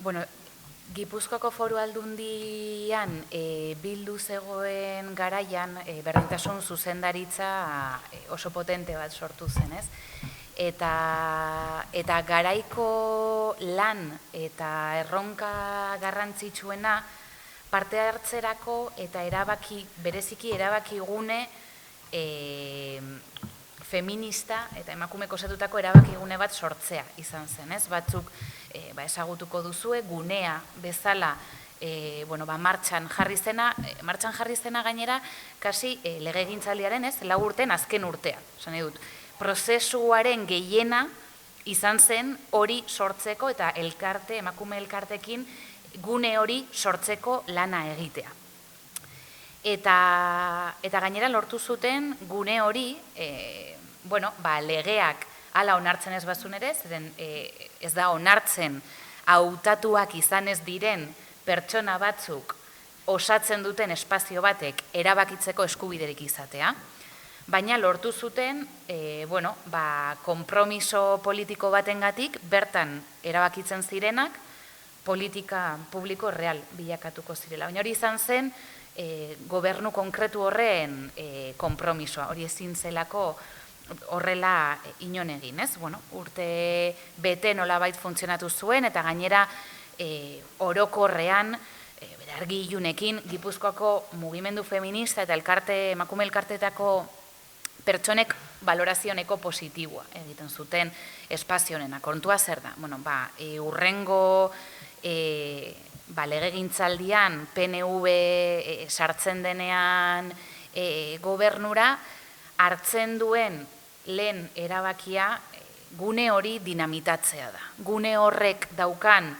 bueno, Gipuzkoako Foru Aldundian bildu zegoen garaian berdintasun zuzendaritza oso potente bat sortu zen, ez? Eta garaiko lan eta erronka garrantzitsuena parte hartzerako eta bereziki erabakigune feminista eta emakumek osatutako erabakigune bat sortzea izan zen, ez? Batzuk ezagutuko duzue, gunea bezala martxan jarri zena gainera, kasi legegintzaldiaren, ez? 4 urteen azken urtea, esan nahi dut. Prozesuaren gehiena izan zen hori sortzeko eta emakume elkartekin gune hori sortzeko lana egitea. Eta gainera lortu zuten gune hori, legeak hala onartzen ez bazun ere, zeren ez da onartzen hautatuak izan ez diren pertsona batzuk osatzen duten espazio batek erabakitzeko eskubiderik izatea, baina lortu zuten konpromiso politiko batengatik bertan erabakitzen zirenak politika publiko real bilakatuko zirela. Baina hori izan zen gobernu konkretu horren konpromisoa, hori ezin zelako horrela inon egin, ez? Urte bete nolabait funtzionatu zuen eta gainera orokorrean argi ilunekin Gipuzkoako mugimendu feminista eta emakume elkarteetako pertsonek valorazioneko positiboa egiten zuten espazio honena. Kontua zer da? Hurrengo legegintzaldian PNV sartzen denean gobernura hartzen duen lehen erabakia gune hori dinamitatzea da. Gune horrek daukan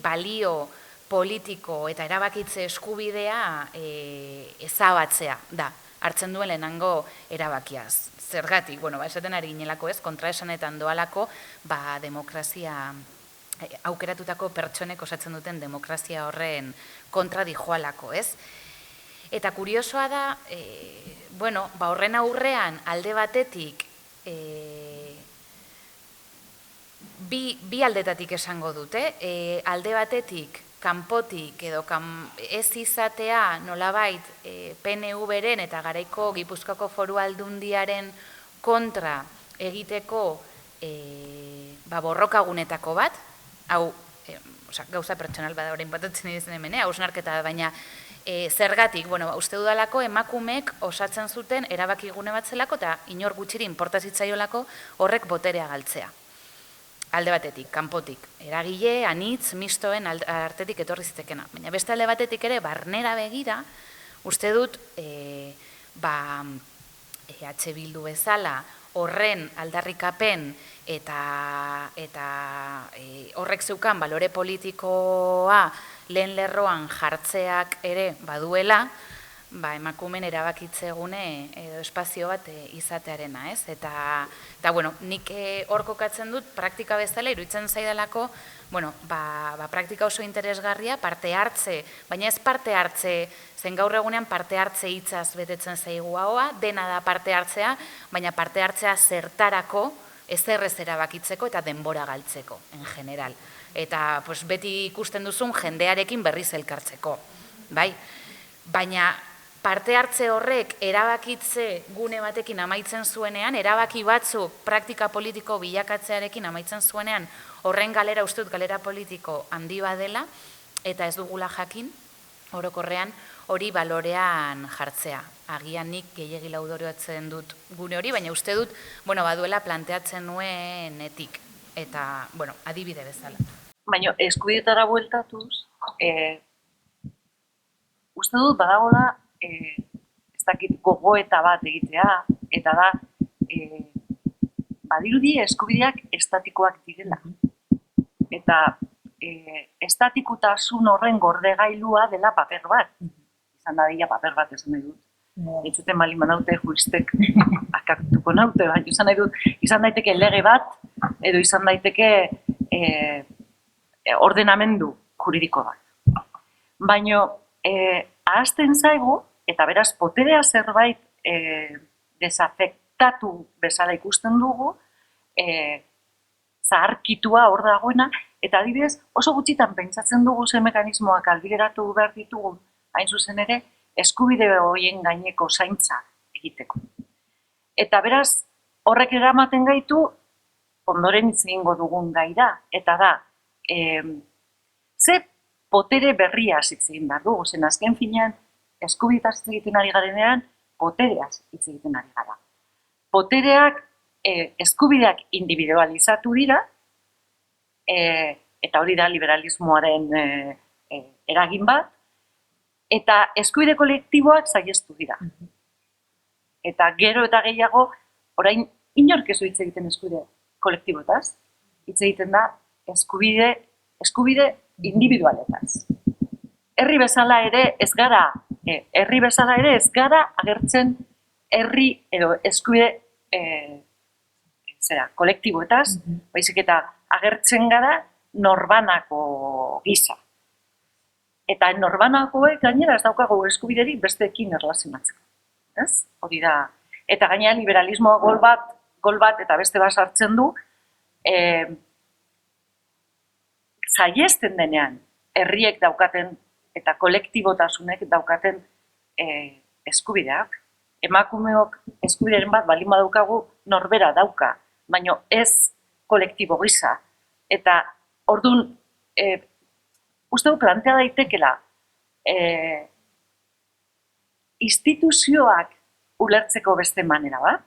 balio politiko eta erabakitze eskubidea ezabatzea da. Hartzen duen lehenango erabakiaz. Zergatik, esaten ari ginelako ez, kontraesanetan doalako, demokrazia, aukeratutako pertsonek osatzen duten demokrazia horren kontra dijoalako, ez? Eta kuriosoa da, horren aurrean alde batetik, bi aldetatik esango dute, alde batetik, kanpotik edo ez izatea nolabait PNV-ren eta garaiko Gipuzkoako Foru Aldundiaren kontra egiteko borrokagunetako bat, hau gauza pertsonal bada orain batatzen dizen hemen, hausnarketa baina zergatik, uste dudalako emakumeek osatzen zuten erabakigune bat zelako eta inor gutxiri inportazitzaiolako horrek boterea galtzea. Alde batetik, kanpotik, eragile, anitz, mistoen artetik etorri zitekena. Baina beste alde batetik ere, barnera begira, uste dut, Bildu bezala, horren aldarrikapen eta horrek zeukan balore politikoa lehen lerroan jartzeak ere baduela, emakumen erabakitzegune edo espazio bat izatearena, ez? Eta nik hor kokatzen dut praktika bezala iruditzen zaidalako, praktika oso interesgarria, parte hartze, baina ez parte hartze, zen gaur egunean parte hartze hitzaz betetzen zaigu haua, dena da parte hartzea, baina parte hartzea zertarako, ezerrez erabakitzeko eta denbora galtzeko, en general. Eta beti ikusten duzun jendearekin berriz elkartzeko, bai? baina parte hartze horrek erabakitze gune batekin amaitzen zuenean, erabaki batzu praktika politiko bilakatzearekin amaitzen zuenean, horren galera uste dut galera politiko handi badela, eta ez dugula jakin, orokorrean hori balorean jartzea. Agian nik gehiegi laudorioatzen dut gune hori, baina uste dut, baduela planteatzen nuenetik, eta, adibide bezala. Baina eskubideetara bueltatuz, uste dut badagoela, ez dakit gogoeta bat egitea, eta da, badirudi eskubideak estatikoak direla. Eta estatikotasun horren gordegailua dela paper bat. Izan dadila paper bat esan nahi dut. Entzuten bali manaute juristek akatuko naute, baina izan nahi dut, izan daiteke lege bat, edo izan daiteke ordenamendu juridiko bat. Baina ahazten zaigu, eta beraz poterea zerbait desafektatu bezala ikusten dugu, zaharkitua hor dagoena, eta adibidez oso gutxitan pentsatzen dugu ze mekanismoak albideratu behar ditugun, hain zuzen ere, eskubide horien gaineko zaintza egiteko. Eta beraz, horrek eramaten gaitu, ondoren hitz egingo dugun gaira, eta da, ze potere berria hitz egin behar dugu, zen azken finean, eskubidetaz hitz egiten ari garenean, potereaz hitz egiten ari gara. Potereak, eskubideak individualizatu dira, eta hori da liberalismoaren eragin bat, eta eskubide kolektiboak saihestu dira. Eta gero eta gehiago, orain inork ez du hitz egiten eskubide kolektiboetaz, hitz egiten da eskubide individualetaz. Herri bezala ere ez gara agertzen herri edo eskubide kolektiboetaz, baizik eta agertzen gara norbanako gisa. Eta norbanakoek gainera ez daukagu eskubiderik besteekin erlazionatzeko. Ez? Hori da. Eta gainera liberalismoa gol bat eta beste bat sartzen du, saihesten denean herriek daukaten eta kolektibotasunek daukaten eskubideak. Emakumeok eskubideren bat balin badaukagu norbera dauka, baina ez kolektibo gisa. Eta orduan, uste du plantea daitekela, instituzioak ulertzeko beste manera bat,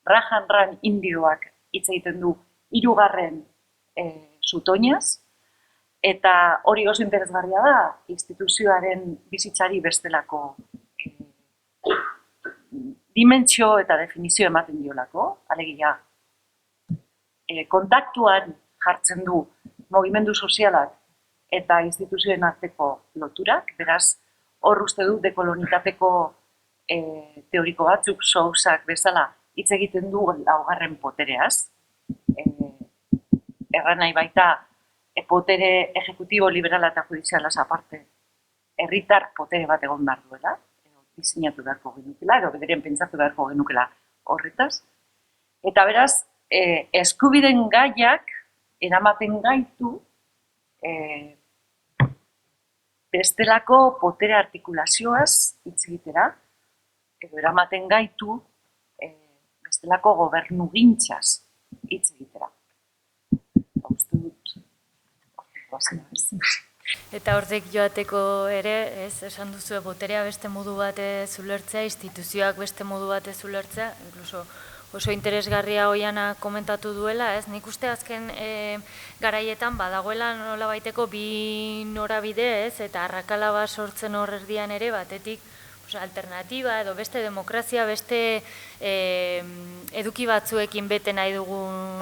Rajan indioak hitz egiten du 3. zutoinaz, eta hori oso interesgarria da, instituzioaren bizitzari bestelako dimentsio eta definizio ematen diolako, alegia, kontaktuan jartzen du mugimendu sozialak eta instituzioen arteko loturak, beraz, hor uste du dekolonitateko teoriko batzuk, Sousak bezala, hitz egiten du 4. potereaz. Erran nahi baita, potere ejecutibo, liberala eta judizialaz aparte, herritar potere bat egon behar duela, diseinatu beharko genukela, edo bederen pentsatu beharko genukela horretaz. Eta beraz, eskubideen gaiak eramaten gaitu bestelako potere artikulazioaz hitz egitera, edo eramaten gaitu bestelako gobernugintzaz hitz egitera. Uste dut, Eta horrek joateko ere, esan duzu, boterea beste modu batez ulertzea, instituzioak beste modu batez ulertzea, inkluso oso interesgarria Oiana komentatu duela, nik uste azken garaietan badagoela nola baiteko bi norabide, eta arrakala bat sortzen hor erdian ere, batetik alternatiba edo beste demokrazia, beste eduki batzuekin bete nahi dugun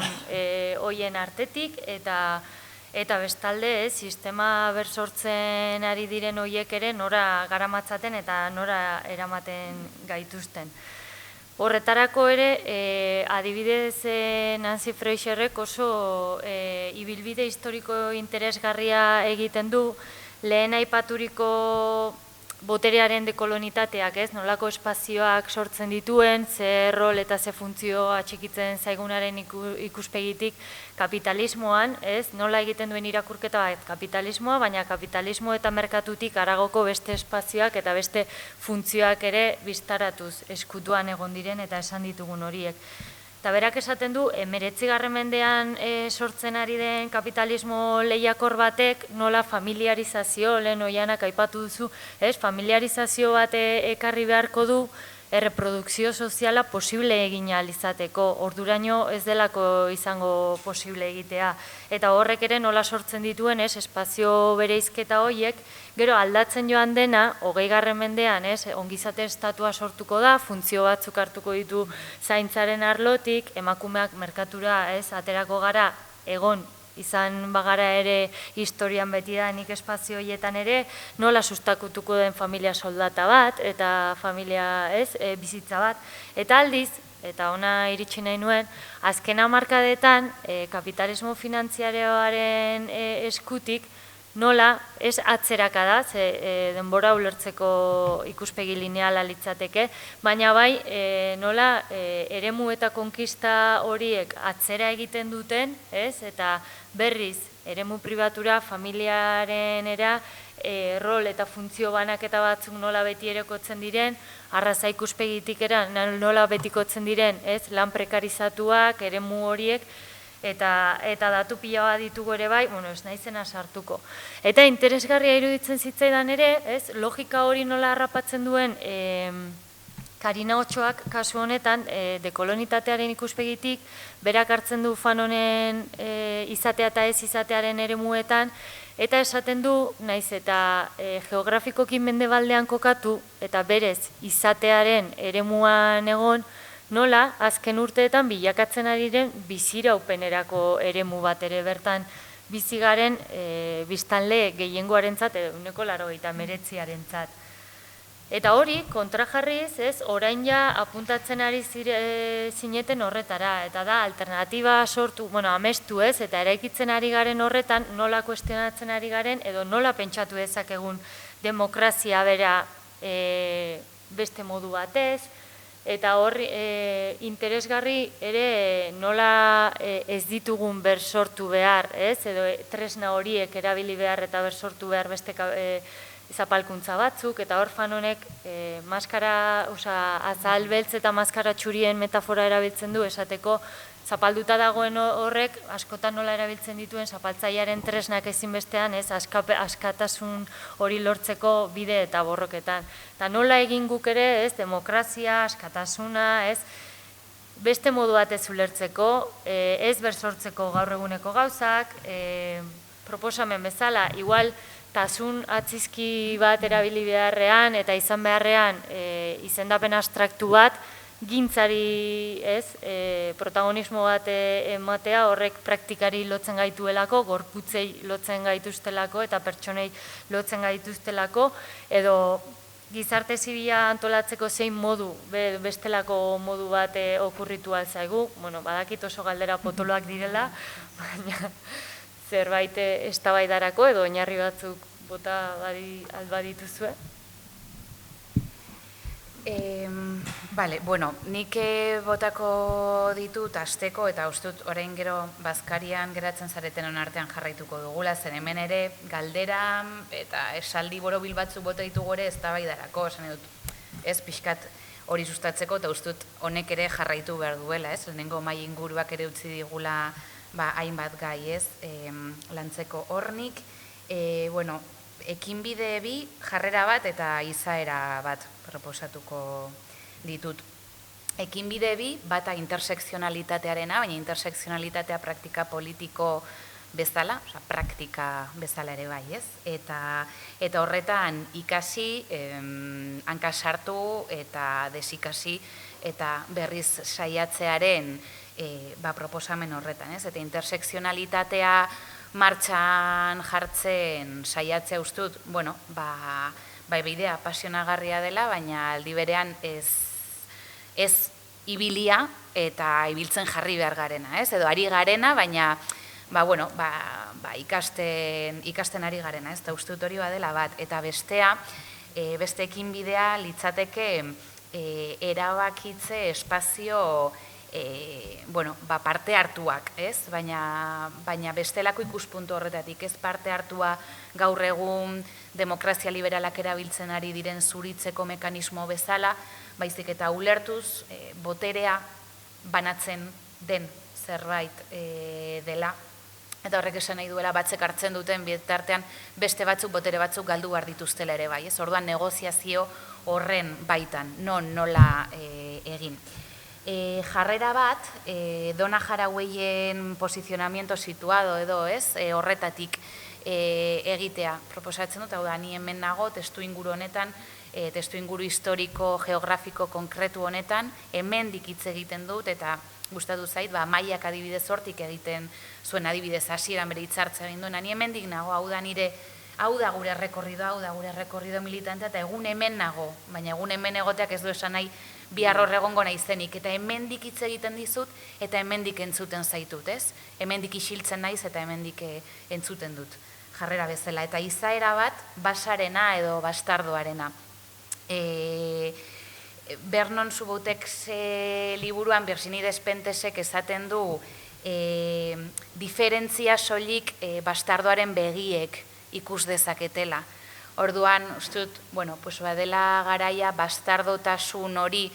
hoien artetik, eta bestalde, sistema bersortzen ari diren hoiek ere nora garamatzaten eta nora eramaten gaituzten. Horretarako ere, adibidez Nancy Fraserrek oso ibilbide historiko interesgarria egiten du, lehen aipaturiko boterearen dekolonitateak, ez, nolako espazioak sortzen dituen, ze rol eta ze funtzio atxikitzen zaigunaren ikuspegitik kapitalismoan, ez, nola egiten duen irakurketa bat kapitalismoa, baina kapitalismo eta merkatutik haragoko beste espazioak eta beste funtzioak ere biztaratuz eskutuan egon diren eta esan ditugun horiek. Eta berak esaten du, 19. mendean sortzen ari den kapitalismo lehiakor batek nola familiarizazio, lehen oianak aipatu duzu, familiarizazio bat ekarri beharko du erreprodukzio soziala posible egin ahal izateko, orduraino ez delako izango posible egitea. Eta horrek ere nola sortzen dituen, espazio bereizketa horiek, gero aldatzen joan dena, 20. mendean, ongizate estatua sortuko da, funtzio batzuk hartuko ditu zaintzaren arlotik, emakumeak merkatura, aterako gara, egon, izan bagara ere historian beti da nik espazio horietan ere, nola sustakutuko den familia soldata bat, eta familia bizitza bat. Eta aldiz, eta ona iritsi nahi nuen, azken hamarkadetan kapitalismo finantziarioaren eskutik, nola, ez atzeraka da, denbora ulertzeko ikuspegi lineala litzateke, baina bai, nola eremu eta konkista horiek atzera egiten duten, eta berriz, eremu pribatura, familiarenera, rol eta funtzio banaketa batzuk nola beti erekotzen diren, arraza ikuspegitik nola betikotzen diren, lan prekarizatuak, eremu horiek, eta datu pila bat ditugu ere bai, ez naizena sartuko. Eta interesgarria iruditzen zitzaidan ere, logika hori nola harrapatzen duen Karina Otxoak kasu honetan, dekolonitatearen ikuspegitik, berak hartzen du Fanonen izatea eta ez izatearen eremuetan, eta esaten du, naiz eta geografikoki mendebaldean kokatu, eta berez izatearen eremuan egon, nola, azken urteetan bilakatzen ari den biziraupenerako eremu bat ere bertan bizigaren biztanle gehiengoarentzat edo 89%. Eta hori, kontrajarriz, orain ja apuntatzen ari zineten horretara, eta da, alternatiba sortu, amestu eta eraikitzen ari garen horretan, nola kuestionatzen ari garen, edo nola pentsatu dezakegun demokrazia bera beste modu batez, eta hor interesgarri ere nola ez ditugun bersortu behar, edo tresna horiek erabili behar eta bersortu behar beste zapalkuntza batzuk, eta hor Fanonek azal beltz eta maskara txurien metafora erabiltzen du, esateko zapalduta dagoen horrek askotan nola erabiltzen dituen zapaltzailearen tresnak ezinbestean, askatasun hori lortzeko bide eta borroketan. Eta nola egin guk ere, demokrazia, askatasuna, beste modu batez ulertzeko, ez bersortzeko gaur eguneko gauzak, proposamen bezala, igual tasun atzizki bat erabili beharrean eta izan beharrean izendapen abstraktu bat, gintzari protagonismo bat ematea horrek praktikari lotzen gaituelako, gorputzei lotzen gaituztelako eta pertsonei lotzen gaituztelako, edo gizarte zibila antolatzeko zein modu, bestelako modu bat okurritu altzaigu, badakit oso galdera potoloak direla, baina zerbait eztabaidarako edo oinarri batzuk bota badituzue. Nik botako ditut asteko eta ustut orain gero bazkarian geratzen zareten onartean jarraituko dugula, zen hemen ere galdera eta esaldi borobil batzuk bota ditugu ere eztabaidarako, esan dut ez pixkat hori sustatzeko eta ustut honek ere jarraitu behar duela, lehenengo mahai inguruak ere utzi digula hainbat gai, lantzeko hornik, ekinbide bi jarrera bat eta izaera bat proposatuko ditut. Ekinbide bi bata intersekzionalitatearena, baina intersekzionalitatea praktika politiko bezala, praktika bezala ere bai, eta horretan ikasi, hankasartu eta desikasi eta berriz saiatzearen proposamen horretan, eta intersekzionalitatea martxan jartzen saiatzea ustut, bidea apasionagarria dela, baina aldi berean ez ibilia eta ibiltzen jarri behar garena, edo ari garena, baina ikasten ari garena, eta ustut hori badela bat, eta bestea Beste ekinbidea litzateke erabakitze espazio parte hartuak, ez? Baina bestelako ikuspuntu horretatik, ez parte hartua gaur egun demokrazia liberalak erabiltzen ari diren zuritzeko mekanismo bezala, baizik eta ulertuz boterea banatzen den zerbait dela. Eta horrek esan nahi duela batzek hartzen duten bitartean beste batzuk botere batzuk galdu behar dituztela ere bai. Orduan negoziazio horren baitan, nola egin. Jarrera bat, Donna Harawayren posizionamiento situado edo ez, horretatik egitea proposatzen dut, hau da, ni hemen nago testu inguru honetan, testu inguru historiko, geografiko, konkretu honetan, hemen dikitze egiten dut, eta gustatu zait, Maiak adibidez hortik egiten zuen adibidez hasieran bere hitzartza egin duena, ni hemendik nago, hau da gure rekorrido militantea, eta egun hemen nago, baina egun hemen egoteak ez du esan nahi bihar hor egongo naizenik, eta hemendik hitz egiten dizut, eta hemendik entzuten zaitut, ez? Hemendik isiltzen naiz, eta hemendik entzuten dut, jarrera bezala, eta izaera bat, basarena edo bastardoarena. Vernon Subutex liburuan Virginie Despentesek esaten du diferentzia soilik bastardoaren begiek ikus dezaketela. Orduan, uste dut, badela garaia bastardotasun hori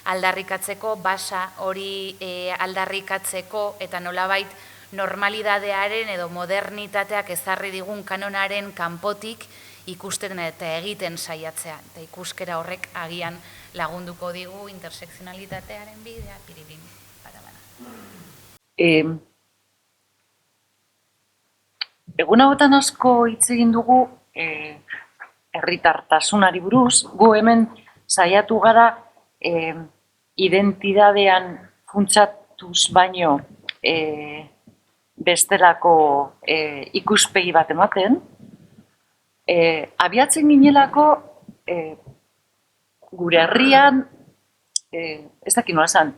aldarrikatzeko, basa hori aldarrikatzeko, eta nolabait normalidadearen edo modernitateak ezarri digun kanonaren kanpotik ikusten eta egiten saiatzea. Eta ikuskera horrek agian lagunduko digu intersekzionalitatearen bidea, piribin, barabana. Egun hauetan asko hitz egin dugu herritartasunari buruz, gu hemen saiatu gara identidadean funtsatuz baino bestelako ikuspegi bat ematen. Abiatzen ginelako gure herrian, ez dakit nola esan,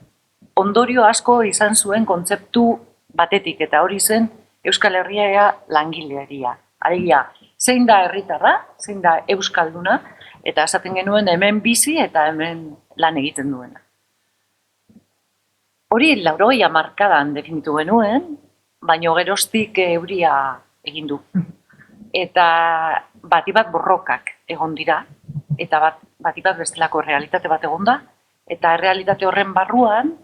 ondorio asko izan zuen kontzeptu batetik, eta hori zen Euskal Herria langileria. Alegia, zein da herritarra, zein da euskalduna, eta esaten genuen hemen bizi eta hemen lan egiten duena. Hori 80 hamarkadan definitu genuen, baino geroztik euria egin du. Eta bati bat borrokak egon dira, eta bati bat bestelako realitate bat egon da, eta realitate horren barruan,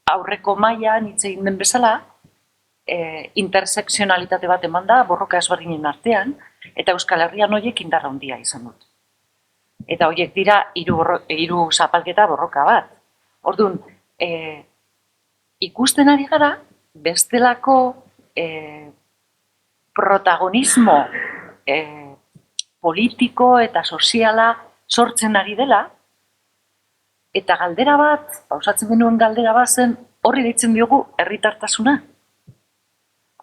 aurreko mailan hitz egin den bezala, intersekzionalitate bat eman da, borroka ezberdinen artean, eta Euskal Herrian horiek indarra handia izan dut. Eta horiek dira hiru zapalketa borroka bat. Orduan, ikusten ari gara, bestelako protagonismo politiko eta soziala sortzen ari dela, eta galdera bat, pausatzen genuen galdera bat zen, horri deitzen diogu herritartasuna.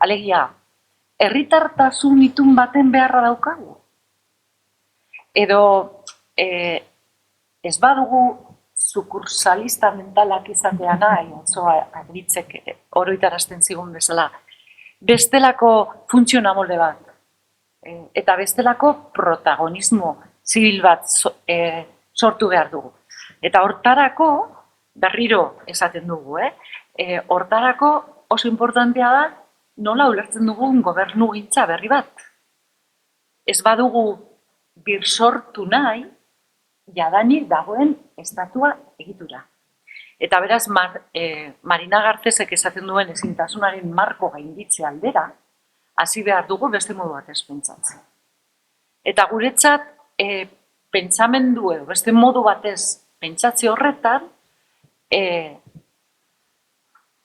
Alegia, herritartasun itun baten beharra daukagu. Edo ez badugu sukursalista mentalak izatea nahi, Agritzek oroitarazten zigun bezala, bestelako funtzionamolde bat, eta bestelako protagonismo zibil bat sortu behar dugu. Eta hortarako, berriro esaten dugu, hortarako oso importantea da nola ulertzen dugun gobernugintza berri bat. Ez badugu birsortu nahi, jadanik dagoen estatua egitura. Eta beraz, Marina Garcesek esaten duen ezintasunaren marko gainditze aldera, hasi behar dugu beste modu batez pentsatzen. Eta guretzat, pentsamendu edo beste modu batez pentsatze horretan,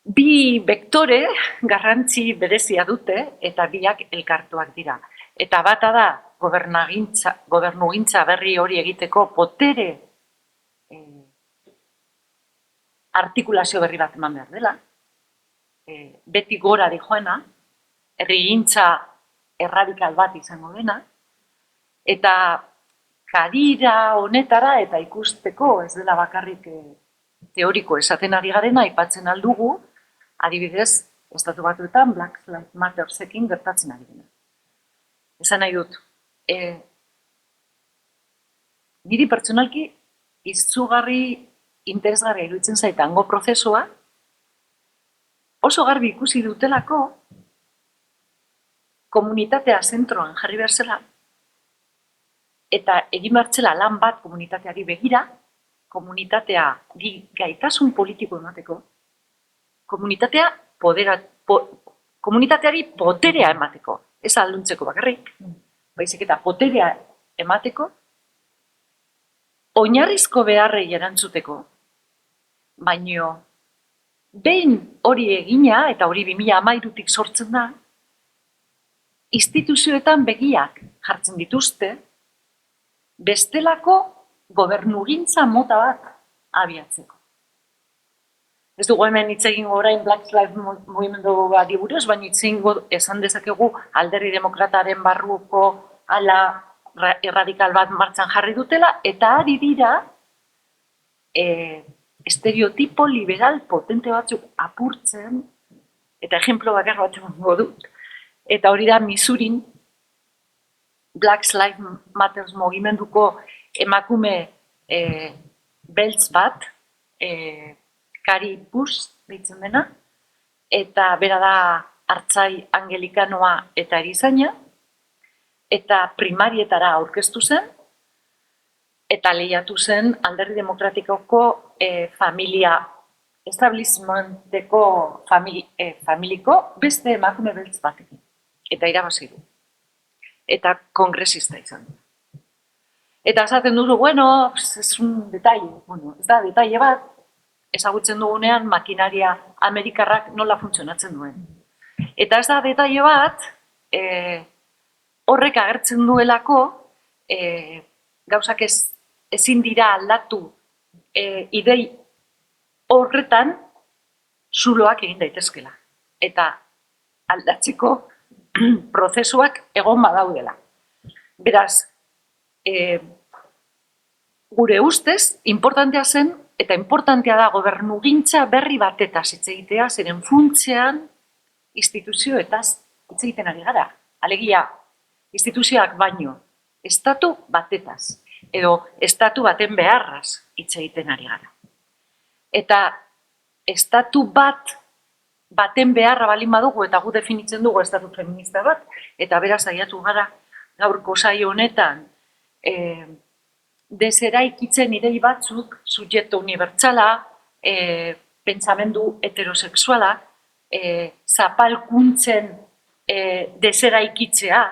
bi vektore garrantzi berezia dute eta biak elkartuak dira. Eta bata da, gobernugintza berri hori egiteko botere artikulazio berri bat eman behar dela, beti gora dijoena, herrigintza erradikal bat izango dena, eta kadira honetara eta ikusteko ez dela bakarrik teoriko esaten ari garena aipatzen aldugu, adibidez, Estatu Batuetan Black Lives Mattersekin gertatzen ari dena. Esan nahi dut, niri pertsonalki izugarri interesgarria iruditzen zait hango prozesua, oso garbi ikusi dutelako komunitatea zentroan jarri behar zela, eta egin behar zela lan bat komunitateari begira, komunitateari gaitasun politiko emateko, komunitateari poterea emateko, ez alduntzeko bakarrik, baizik eta poterea emateko, oinarrizko beharrei erantzuteko, baino behin hori egina, eta hori 2013tik sortzen da, instituzioetan begiak jartzen dituzte, bestelako gobernugintza mota bat abiatzeko. Ez dugu hemen hitz egingo orain Black Lives Mugimenduari buruz, baina hitz egingo esan dezakegu Alderdi Demokrataren barruko ala erradikal bat martxan jarri dutela, eta ari dira estereotipo liberal potente batzuk apurtzen, eta ejemplo bakar bat emango dut. Eta hori da Missourin Black Lives Matter mugimenduko emakume beltz bat, Kari Bush deitzen dena, eta bera da artzai angelikanoa eta erizaina, eta primarietara aurkeztu zen, eta lehiatu zen Alderdi Demokratikoko familia establishmenteko familiko beste emakume beltz batekin. Eta irabazi du. Eta kongresista izan du. Eta esaten duzu, bueno, es un detalle. Bueno, ez da detalle bat, ezagutzen dugunean makinaria amerikarrak nola funtzionatzen duen. Eta ez da detalle bat, horrek agertzen duelako, gauzak ezin dira aldatu idei horretan zuloak egin daitezkela. Eta aldatzeko prozesuak egon badaudela. Beraz, gure ustez, importantea zen, eta importantea da gobernugintza berri batetaz hitz egitea, zeren funtsean instituzioetaz hitz egiten ari gara. Alegia, instituzioak baino, estatu batetaz, edo estatu baten beharraz hitz egiten ari gara. Eta estatu baten beharra balin badugu, eta gu definitzen dugu estatu feminista bat, eta beraz saiatu gara gaurko saio honetan, deseraikitzen idei batzuk, subjektu unibertsala, pentsamendu heterosexuala, zapalkuntzen deseraikitzea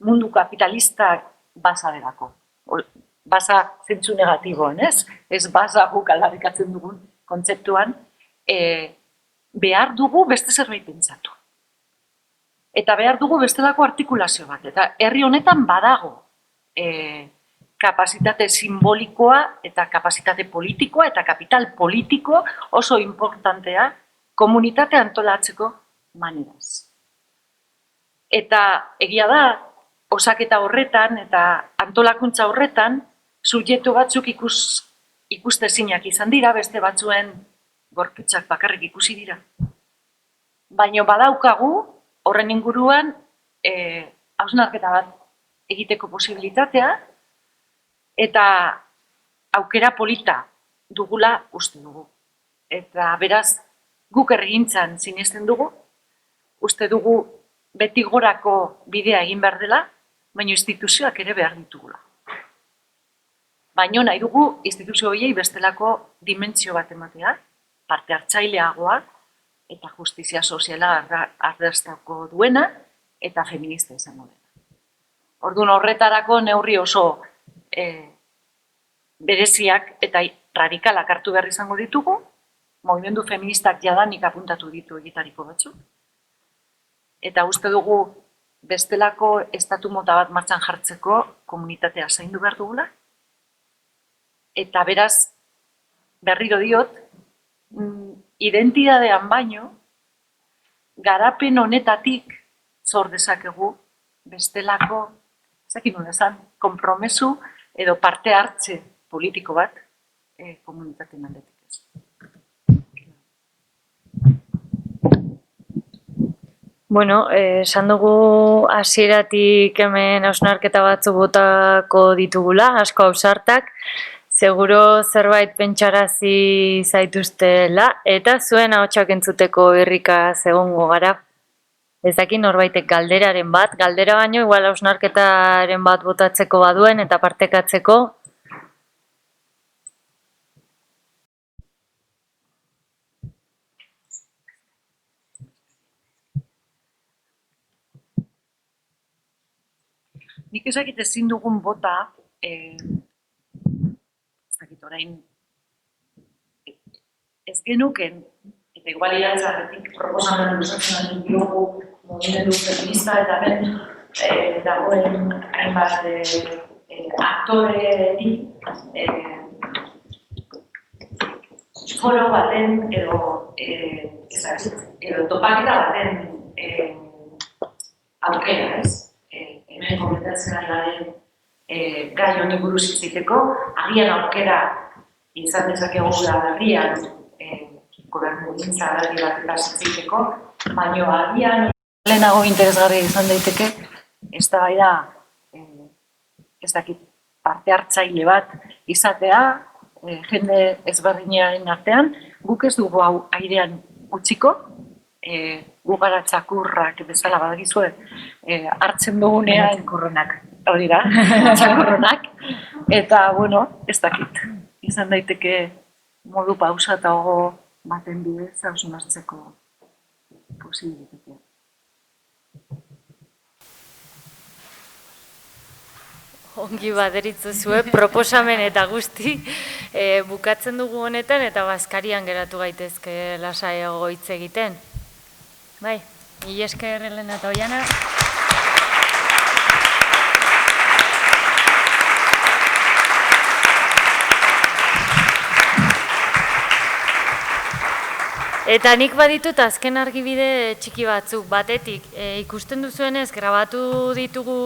mundu kapitalistak basa delako. Basa zentzu negatiboen, ez? Ez basa guk aldarrikatzen dugun kontzeptuan, behar dugu beste zerbait pentsatu. Eta behar dugu bestelako artikulazio bat. Eta herri honetan badago kapazitate simbolikoa eta kapazitate politikoa eta kapital politiko oso importantea komunitatea antolatzeko maneraz. Eta egia da, osaketa horretan eta antolakuntza horretan, subjektu batzuk ikustezinak izan dira, beste batzuen gorputzak bakarrik ikusi dira. Baina badaukagu horren inguruan hausnarketa bat egiteko posibilitatea, eta aukera polita dugula uste dugu. Eta beraz, guk herrigintzan sinesten dugu, uste dugu beti gorako bidea egin behar dela, baina instituzioak ere behar ditugula. Baina nahi dugu instituzio horiei bestelako dimentsio bat ematea, parte hartzaileagoa, eta justizia soziala ardaztako duena, eta feminista izango dena. Orduan horretarako neurri oso bereziak eta radikalak hartu behar izango ditugu, mugimendu feministak jadanik apuntatu ditu egitariko batzuk, eta uste dugu bestelako estatu mota bat martxan jartzeko komunitatea zaindu behar dugula, eta beraz, berriro diot, identidadean baino, garapen honetatik zor dezakegu bestelako, ezakin nuen esan, konpromesu edo parte hartze politiko bat komunitateen aldetik ez. Bueno, esan dugu hasieratik hemen hausnarketa batzuk botako ditugula, asko ausartak, seguro zerbait pentsarazi zaituztela, eta zuen ahotsak entzuteko irrika egongo gara. Ez dakit norbaitek galderaren bat, galdera baino igual hausnarketaren bat botatzeko baduen eta partekatzeko. Nik ezakit ezin dugun bota, ezakit orain, ez genuken, eta igual irantzarretik proposamen luzatzen diogu mugimendu feminista eta ben dagoen hainbat aktoreri foro baten edo topaketa baten aukera, ez? Hemen komentatzen ari garen gai honi buruz hitz egiteko, agian aukera izan dezakegu da berrian gobernugintza berri bat hitz egiteko, baina agian lehenago interesgarria izan daiteke eztabaida ez dakit parte hartzaile bat izatea, jende ezberdinaren artean, guk ez dugu hau airean utziko, gu gara txakurrak bezala badakizue, hartzen dugunean txakurronak, hori da, txakurronak, eta, bueno, ez dakit, izan daiteke modu pausatago baten bidez hausnartzeko posibilitatea. Ongi baderitzuzue, proposamen eta guzti bukatzen dugu honetan eta bazkarian geratu gaitezke lasaiago hitz egiten. Bai, mila esker Elena eta Oiana. Eta nik baditut azken argibide txiki batzuk, batetik ikusten duzuenez grabatu ditugu